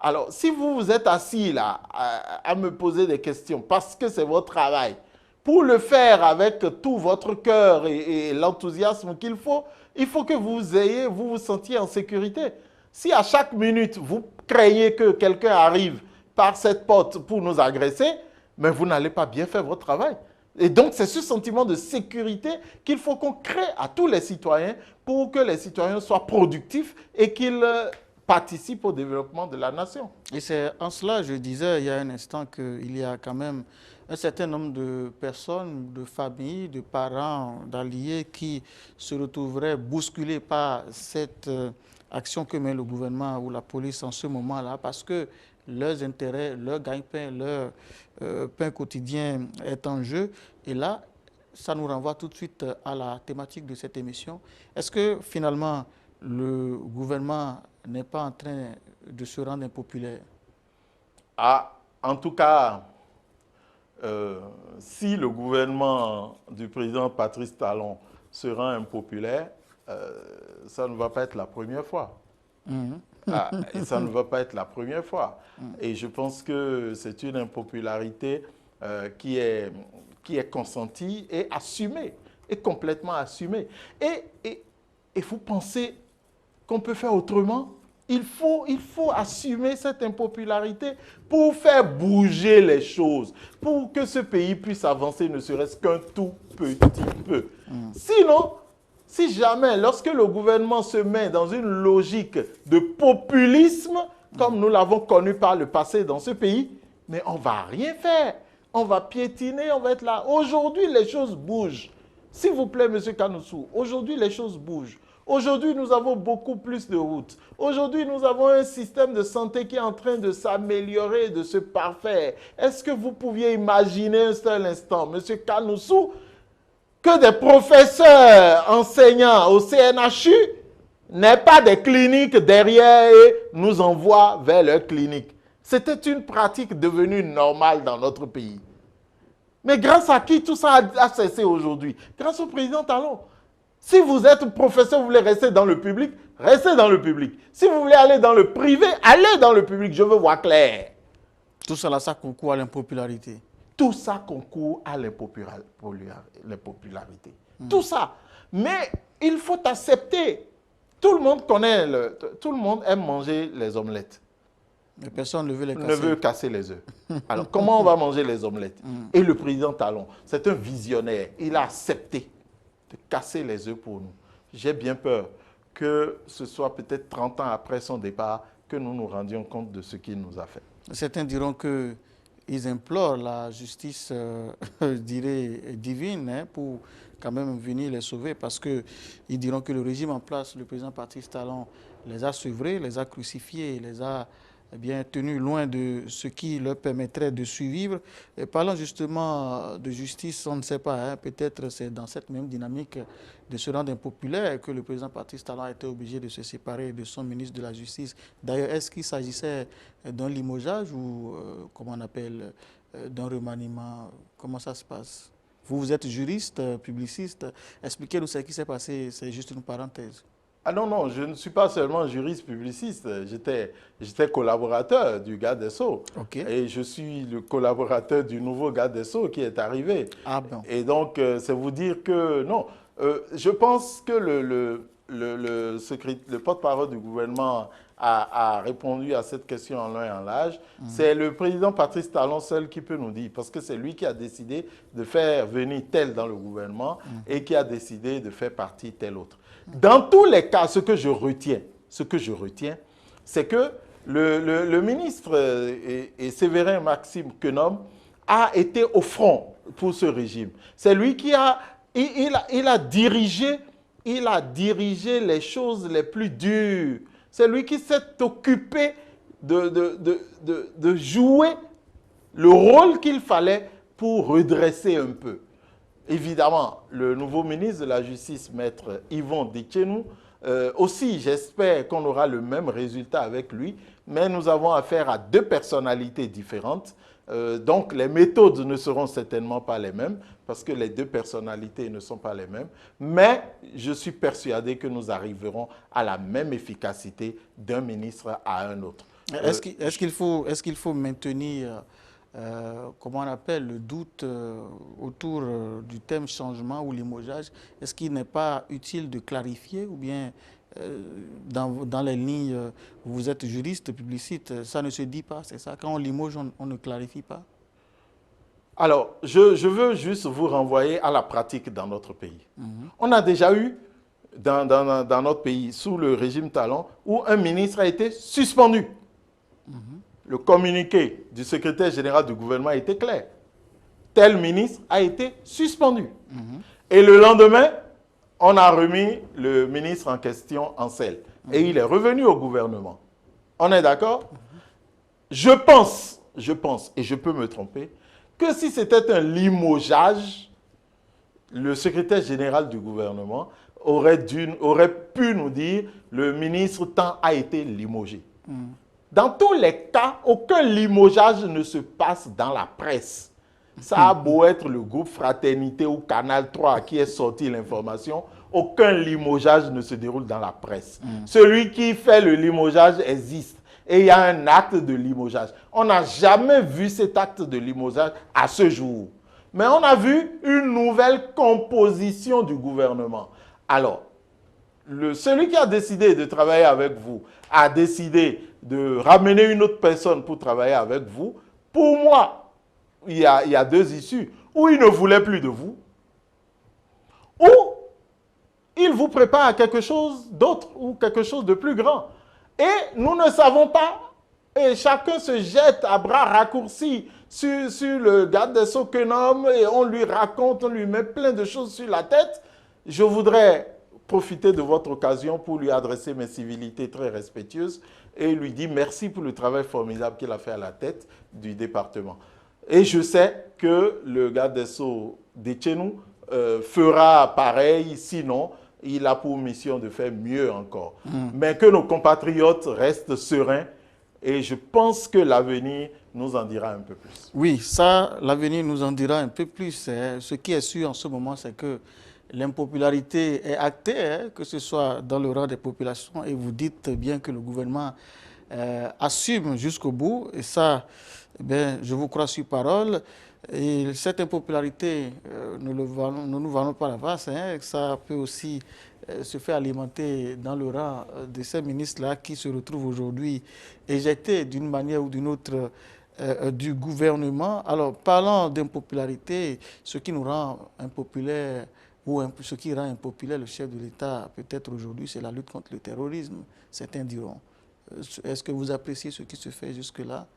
Alors, si vous vous êtes assis là à me poser des questions parce que c'est votre travail, pour le faire avec tout votre cœur et l'enthousiasme qu'il faut, il faut que vous vous sentiez en sécurité. Si à chaque minute, vous craignez que quelqu'un arrive par cette porte pour nous agresser, mais vous n'allez pas bien faire votre travail. Et donc, c'est ce sentiment de sécurité qu'il faut qu'on crée à tous les citoyens pour que les citoyens soient productifs et qu'ils participent au développement de la nation. Et c'est en cela, je disais il y a un instant qu'il y a quand même un certain nombre de personnes, de familles, de parents, d'alliés qui se retrouveraient bousculés par cette action que met le gouvernement ou la police en ce moment-là parce que leurs intérêts, leur gagne-pain, leur pain quotidien est en jeu. Et là, ça nous renvoie tout de suite à la thématique de cette émission. Est-ce que finalement, le gouvernement n'est pas en train de se rendre impopulaire? Ah, en tout cas, si le gouvernement du président Patrice Talon se rend impopulaire, ça ne va pas être la première fois. Et ça ne va pas être la première fois. Et je pense que c'est une impopularité qui est consentie et assumée, et complètement assumée. Et vous pensez qu'on peut faire autrement? Il faut assumer cette impopularité pour faire bouger les choses, pour que ce pays puisse avancer ne serait-ce qu'un tout petit peu. Sinon, si jamais, lorsque le gouvernement se met dans une logique de populisme, comme nous l'avons connu par le passé dans ce pays, mais on ne va rien faire. On va piétiner, on va être là. Aujourd'hui, les choses bougent. S'il vous plaît, M. Kanoussou, aujourd'hui, les choses bougent. Aujourd'hui, nous avons beaucoup plus de routes. Aujourd'hui, nous avons un système de santé qui est en train de s'améliorer, de se parfaire. Est-ce que vous pouviez imaginer un seul instant, M. Kanoussou, que des professeurs enseignants au CNHU n'aient pas des cliniques derrière et nous envoient vers leurs cliniques? C'était une pratique devenue normale dans notre pays. Mais grâce à qui tout ça a cessé aujourd'hui? Grâce au président Talon. Si vous êtes professeur, vous voulez rester dans le public, restez dans le public. Si vous voulez aller dans le privé, allez dans le public. Je veux voir clair. Tout cela, ça concourt à l'impopularité. Tout ça concourt à l'impopularité. Tout ça. Mais il faut accepter. Tout le monde connaît, tout le monde aime manger les omelettes. Mais personne ne veut les casser. Ne veut casser les œufs. Alors, comment on va manger les omelettes? Et le président Talon, c'est un visionnaire. Il a accepté de casser les œufs pour nous. J'ai bien peur que ce soit peut-être 30 ans après son départ que nous nous rendions compte de ce qu'il nous a fait. Certains diront qu'ils implorent la justice, je dirais, divine, hein, pour quand même venir les sauver, parce qu'ils diront que le régime en place, le président Patrice Talon, les a sevrés, les a crucifiés, les a eh bien, tenus loin de ce qui leur permettrait de survivre. Et parlant justement de justice, on ne sait pas, hein, peut-être c'est dans cette même dynamique de se rendre impopulaire que le président Patrice Talon a été obligé de se séparer de son ministre de la Justice. D'ailleurs, est-ce qu'il s'agissait d'un limogeage ou, comment on appelle, d'un remaniement? Comment ça se passe? Vous êtes juriste, publiciste. Expliquez-nous ce qui s'est passé, c'est juste une parenthèse. Ah non, non, je ne suis pas seulement juriste publiciste, j'étais collaborateur du garde des Sceaux. OK. Et je suis le collaborateur du nouveau garde des Sceaux qui est arrivé. Ah bon. Et donc, c'est vous dire que non, je pense que le porte-parole du gouvernement a répondu à cette question en long et en large. C'est le président Patrice Talon seul qui peut nous dire, parce que c'est lui qui a décidé de faire venir tel dans le gouvernement et qui a décidé de faire partie tel autre. Dans tous les cas, ce que je retiens, c'est que le ministre et Séverin Maxime Quenom a été au front pour ce régime. C'est lui qui a dirigé les choses les plus dures. C'est lui qui s'est occupé de jouer le rôle qu'il fallait pour redresser un peu. Évidemment, le nouveau ministre de la Justice, maître Yvon Dichénou, aussi, j'espère qu'on aura le même résultat avec lui, mais nous avons affaire à deux personnalités différentes. Donc, les méthodes ne seront certainement pas les mêmes, parce que les deux personnalités ne sont pas les mêmes. Mais je suis persuadé que nous arriverons à la même efficacité d'un ministre à un autre. Est-ce qu'il faut maintenir, comment on appelle, le doute autour du thème changement ou limogeage? Est-ce qu'il n'est pas utile de clarifier ou bien dans les lignes, vous êtes juriste, publiciste, ça ne se dit pas, c'est ça? Quand on limoge, on ne clarifie pas? Alors, je veux juste vous renvoyer à la pratique dans notre pays. On a déjà eu, dans notre pays, sous le régime Talon, où un ministre a été suspendu. Le communiqué du secrétaire général du gouvernement était clair. Tel ministre a été suspendu. Et le lendemain, on a remis le ministre en question en selle. Et il est revenu au gouvernement. On est d'accord? Je pense, et je peux me tromper, que si c'était un limogeage, le secrétaire général du gouvernement aurait pu nous dire le ministre tant a été limogé. Dans tous les cas, aucun limogeage ne se passe dans la presse. Ça a beau être le groupe Fraternité ou Canal 3 qui est sorti l'information, aucun limogeage ne se déroule dans la presse. Celui qui fait le limogeage existe. Et il y a un acte de limogeage. On n'a jamais vu cet acte de limogeage à ce jour. Mais on a vu une nouvelle composition du gouvernement. Alors, celui qui a décidé de travailler avec vous a décidé de ramener une autre personne pour travailler avec vous. Pour moi, il y a deux issues. Ou il ne voulait plus de vous, ou il vous prépare à quelque chose d'autre ou quelque chose de plus grand. Et nous ne savons pas, et chacun se jette à bras raccourcis sur le garde des Sceaux Quenom et on lui raconte, on lui met plein de choses sur la tête. Je voudrais profiter de votre occasion pour lui adresser mes civilités très respectueuses et lui dire merci pour le travail formidable qu'il a fait à la tête du département. Et je sais que le garde des Sceaux Dichénou fera pareil, sinon il a pour mission de faire mieux encore. Mais que nos compatriotes restent sereins et je pense que l'avenir nous en dira un peu plus. Oui, ça, l'avenir nous en dira un peu plus. Ce qui est sûr en ce moment, c'est que l'impopularité est actée, hein, que ce soit dans le rang des populations, et vous dites bien que le gouvernement assume jusqu'au bout, et ça, ben, je vous crois sur parole. Et cette impopularité, ne nous valons pas la face, hein, ça peut aussi se faire alimenter dans le rang de ces ministres-là qui se retrouvent aujourd'hui éjectés d'une manière ou d'une autre du gouvernement. Alors, parlant d'impopularité, ce qui nous rend impopulaire ou ce qui rend impopulaire le chef de l'État, peut-être aujourd'hui, c'est la lutte contre le terrorisme, certains diront. Est-ce que vous appréciez ce qui se fait jusque-là?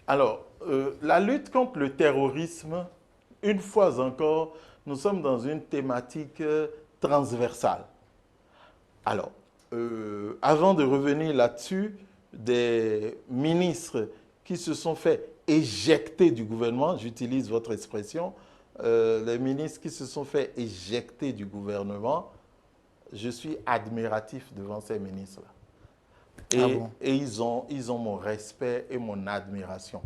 Alors, la lutte contre le terrorisme, une fois encore, nous sommes dans une thématique transversale. Alors, avant de revenir là-dessus, des ministres qui se sont fait éjecter du gouvernement, j'utilise votre expression, les ministres qui se sont fait éjecter du gouvernement, je suis admiratif devant ces ministres-là. Et ils ont mon respect et mon admiration.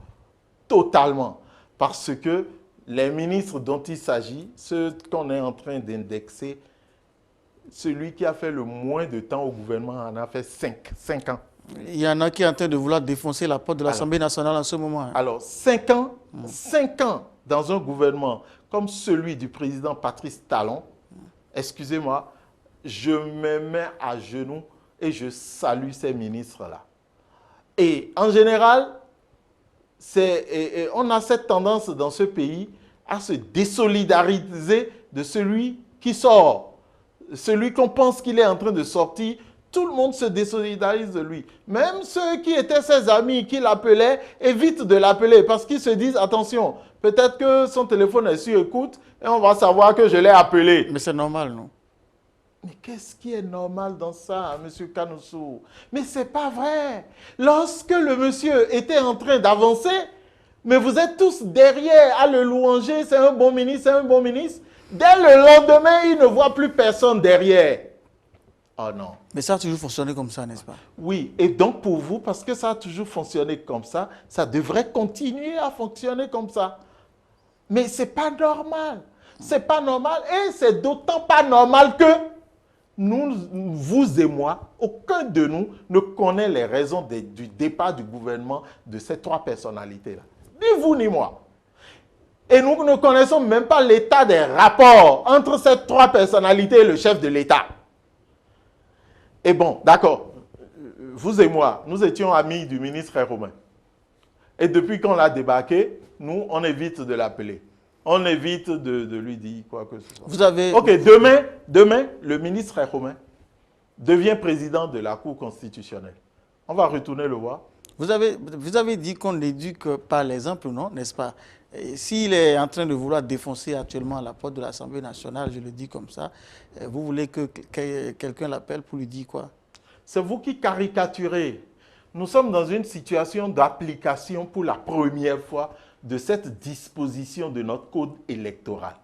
Totalement. Parce que les ministres dont il s'agit, ceux qu'on est en train d'indexer, celui qui a fait le moins de temps au gouvernement en a fait 5 ans. Il y en a qui sont en train de vouloir défoncer la porte de l'Assemblée nationale en ce moment. Alors, 5 ans, 5 ans dans un gouvernement comme celui du président Patrice Talon, excusez-moi, je me mets à genoux et je salue ces ministres-là. Et en général, on a cette tendance dans ce pays à se désolidariser de celui qui sort. Celui qu'on pense qu'il est en train de sortir, tout le monde se désolidarise de lui. Même ceux qui étaient ses amis, qui l'appelaient, évitent de l'appeler parce qu'ils se disent, attention, peut-être que son téléphone est sur écoute et on va savoir que je l'ai appelé. Mais c'est normal, non? Mais qu'est-ce qui est normal dans ça, M. Kanoussou? Mais ce n'est pas vrai. Lorsque le monsieur était en train d'avancer, mais vous êtes tous derrière à le louanger, c'est un bon ministre, c'est un bon ministre. Dès le lendemain, il ne voit plus personne derrière. Oh non. Mais ça a toujours fonctionné comme ça, n'est-ce pas? Oui, et donc pour vous, parce que ça a toujours fonctionné comme ça devrait continuer à fonctionner comme ça. Mais ce n'est pas normal. Ce n'est pas normal et c'est d'autant pas normal que nous, vous et moi, aucun de nous ne connaît les raisons du départ du gouvernement de ces 3 personnalités-là. Ni vous ni moi. Et nous ne connaissons même pas l'état des rapports entre ces 3 personnalités et le chef de l'État. Et bon, d'accord, vous et moi, nous étions amis du ministre Romain. Et depuis qu'on l'a débarqué, nous, on évite de l'appeler. On évite de lui dire quoi que ce soit. Vous avez... Ok, demain, le ministre Romain devient président de la Cour constitutionnelle. On va retourner le voir. Vous avez dit qu'on n'éduque par l'exemple, non, n'est-ce pas? S'il est en train de vouloir défoncer actuellement la porte de l'Assemblée nationale, je le dis comme ça, vous voulez que quelqu'un l'appelle pour lui dire quoi? C'est vous qui caricaturez. Nous sommes dans une situation d'application pour la première fois de cette disposition de notre code électoral.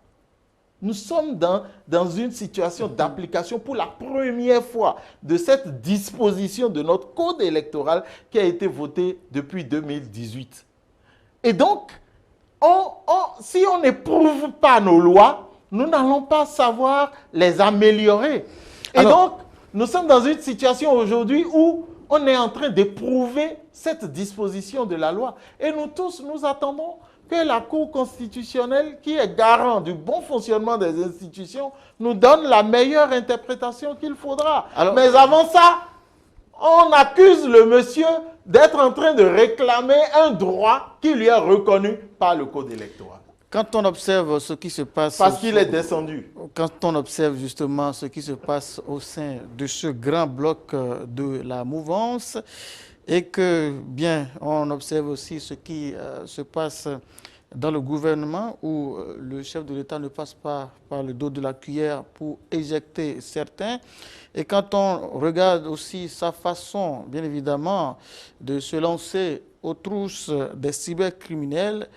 Nous sommes dans une situation d'application pour la première fois de cette disposition de notre code électoral qui a été votée depuis 2018. Et donc, si on n'éprouve pas nos lois, nous n'allons pas savoir les améliorer. Et donc, nous sommes dans une situation aujourd'hui où on est en train d'éprouver cette disposition de la loi. Et nous tous, nous attendons que la Cour constitutionnelle, qui est garant du bon fonctionnement des institutions, nous donne la meilleure interprétation qu'il faudra. Mais avant ça, on accuse le monsieur d'être en train de réclamer un droit qui lui est reconnu par le Code électoral. Quand on observe ce qui se passe... Parce qu'il est descendu. Quand on observe justement ce qui se passe au sein de ce grand bloc de la mouvance, et que, bien, on observe aussi ce qui se passe dans le gouvernement où le chef de l'État ne passe pas par le dos de la cuillère pour éjecter certains. Et quand on regarde aussi sa façon, bien évidemment, de se lancer aux trousses des cybercriminels,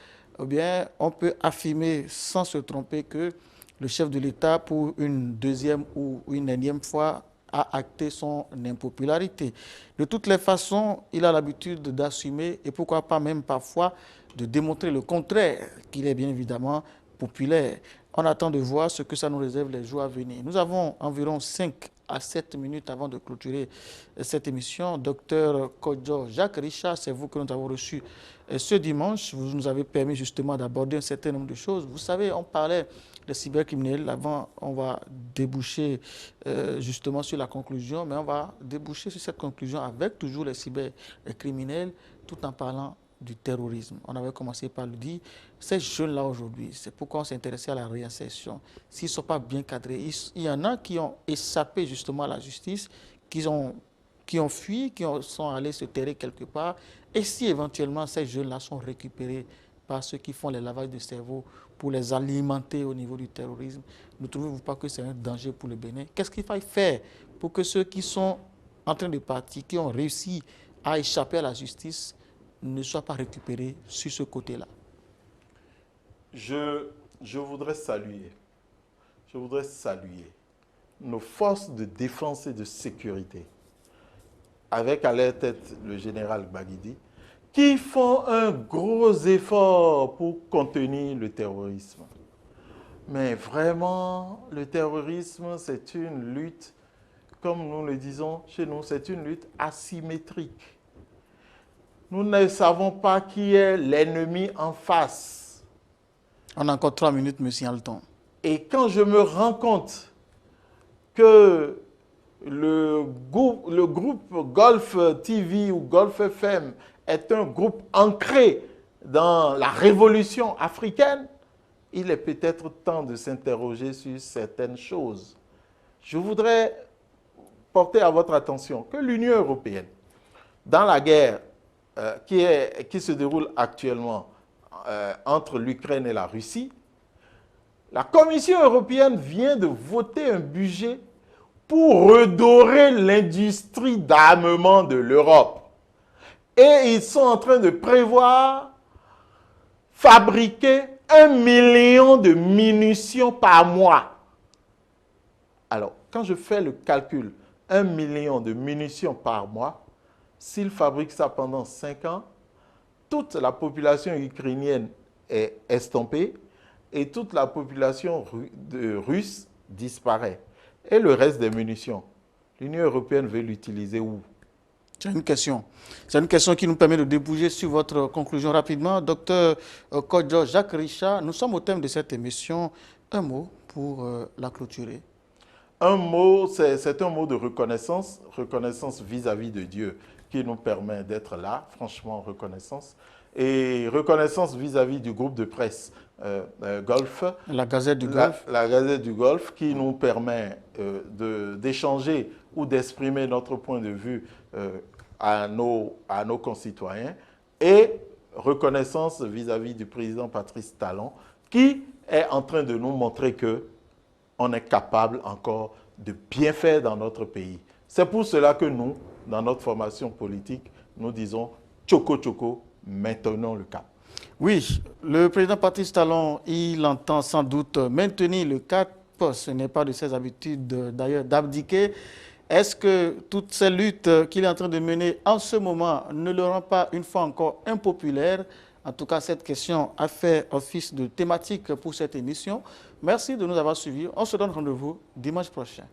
eh bien, on peut affirmer sans se tromper que le chef de l'État, pour une deuxième ou une énième fois, a acté son impopularité. De toutes les façons, il a l'habitude d'assumer et pourquoi pas même parfois de démontrer le contraire, qu'il est bien évidemment populaire. On attend de voir ce que ça nous réserve les jours à venir. Nous avons environ 5 à 7 minutes avant de clôturer cette émission. Docteur Kodjo Jacques Richard, c'est vous que nous avons reçu ce dimanche. Vous nous avez permis justement d'aborder un certain nombre de choses. Vous savez, on parlait des cybercriminels. Avant, on va déboucher justement sur la conclusion, mais on va déboucher sur cette conclusion avec toujours les cybercriminels tout en parlant du terrorisme. On avait commencé par le dire, ces jeunes-là aujourd'hui, c'est pourquoi on s'est intéressé à la réinsertion. S'ils ne sont pas bien cadrés, il y en a qui ont échappé justement à la justice, qui ont fui, sont allés se terrer quelque part. Et si éventuellement ces jeunes-là sont récupérés par ceux qui font les lavages de cerveau pour les alimenter au niveau du terrorisme, ne trouvez-vous pas que c'est un danger pour le Bénin? Qu'est-ce qu'il faut faire pour que ceux qui sont en train de partir, qui ont réussi a échappé à la justice ne soit pas récupéré sur ce côté-là? Je voudrais saluer nos forces de défense et de sécurité, avec à leur tête le général Baguidi, qui font un gros effort pour contenir le terrorisme. Mais vraiment, le terrorisme, c'est une lutte, comme nous le disons chez nous, c'est une lutte asymétrique. Nous ne savons pas qui est l'ennemi en face. On a encore 3 minutes, monsieur Alton. Et quand je me rends compte que le groupe Golf TV ou Golf FM est un groupe ancré dans la révolution africaine, il est peut-être temps de s'interroger sur certaines choses. Je voudrais porter à votre attention que l'Union européenne, dans la guerre qui se déroule actuellement entre l'Ukraine et la Russie, la Commission européenne vient de voter un budget pour redorer l'industrie d'armement de l'Europe. Et ils sont en train de prévoir fabriquer 1 million de munitions par mois. Alors, quand je fais le calcul, 1 million de munitions par mois, s'ils fabriquent ça pendant 5 ans, toute la population ukrainienne est estompée et toute la population russe disparaît. Et le reste des munitions, l'Union européenne veut l'utiliser où? C'est une question. C'est une question qui nous permet de déboucher sur votre conclusion rapidement. Docteur Kodjo Jacques Richard, nous sommes au thème de cette émission. Un mot pour la clôturer. Un mot, c'est un mot de reconnaissance, reconnaissance vis-à-vis de Dieu qui nous permet d'être là, franchement reconnaissance, et reconnaissance vis-à-vis du groupe de presse Golf. La Gazette du Golfe. La Gazette du Golfe qui nous permet d'échanger ou d'exprimer notre point de vue à nos concitoyens, et reconnaissance vis-à-vis du président Patrice Talon qui est en train de nous montrer que on est capable encore de bien faire dans notre pays. C'est pour cela que nous, dans notre formation politique, nous disons Tchoko Tchoko, maintenons le cap. Oui, le président Patrice Talon, il entend sans doute maintenir le cap. Ce n'est pas de ses habitudes d'ailleurs d'abdiquer. Est-ce que toutes ces luttes qu'il est en train de mener en ce moment ne le rendent pas une fois encore impopulaire? En tout cas, cette question a fait office de thématique pour cette émission. Merci de nous avoir suivis. On se donne rendez-vous dimanche prochain.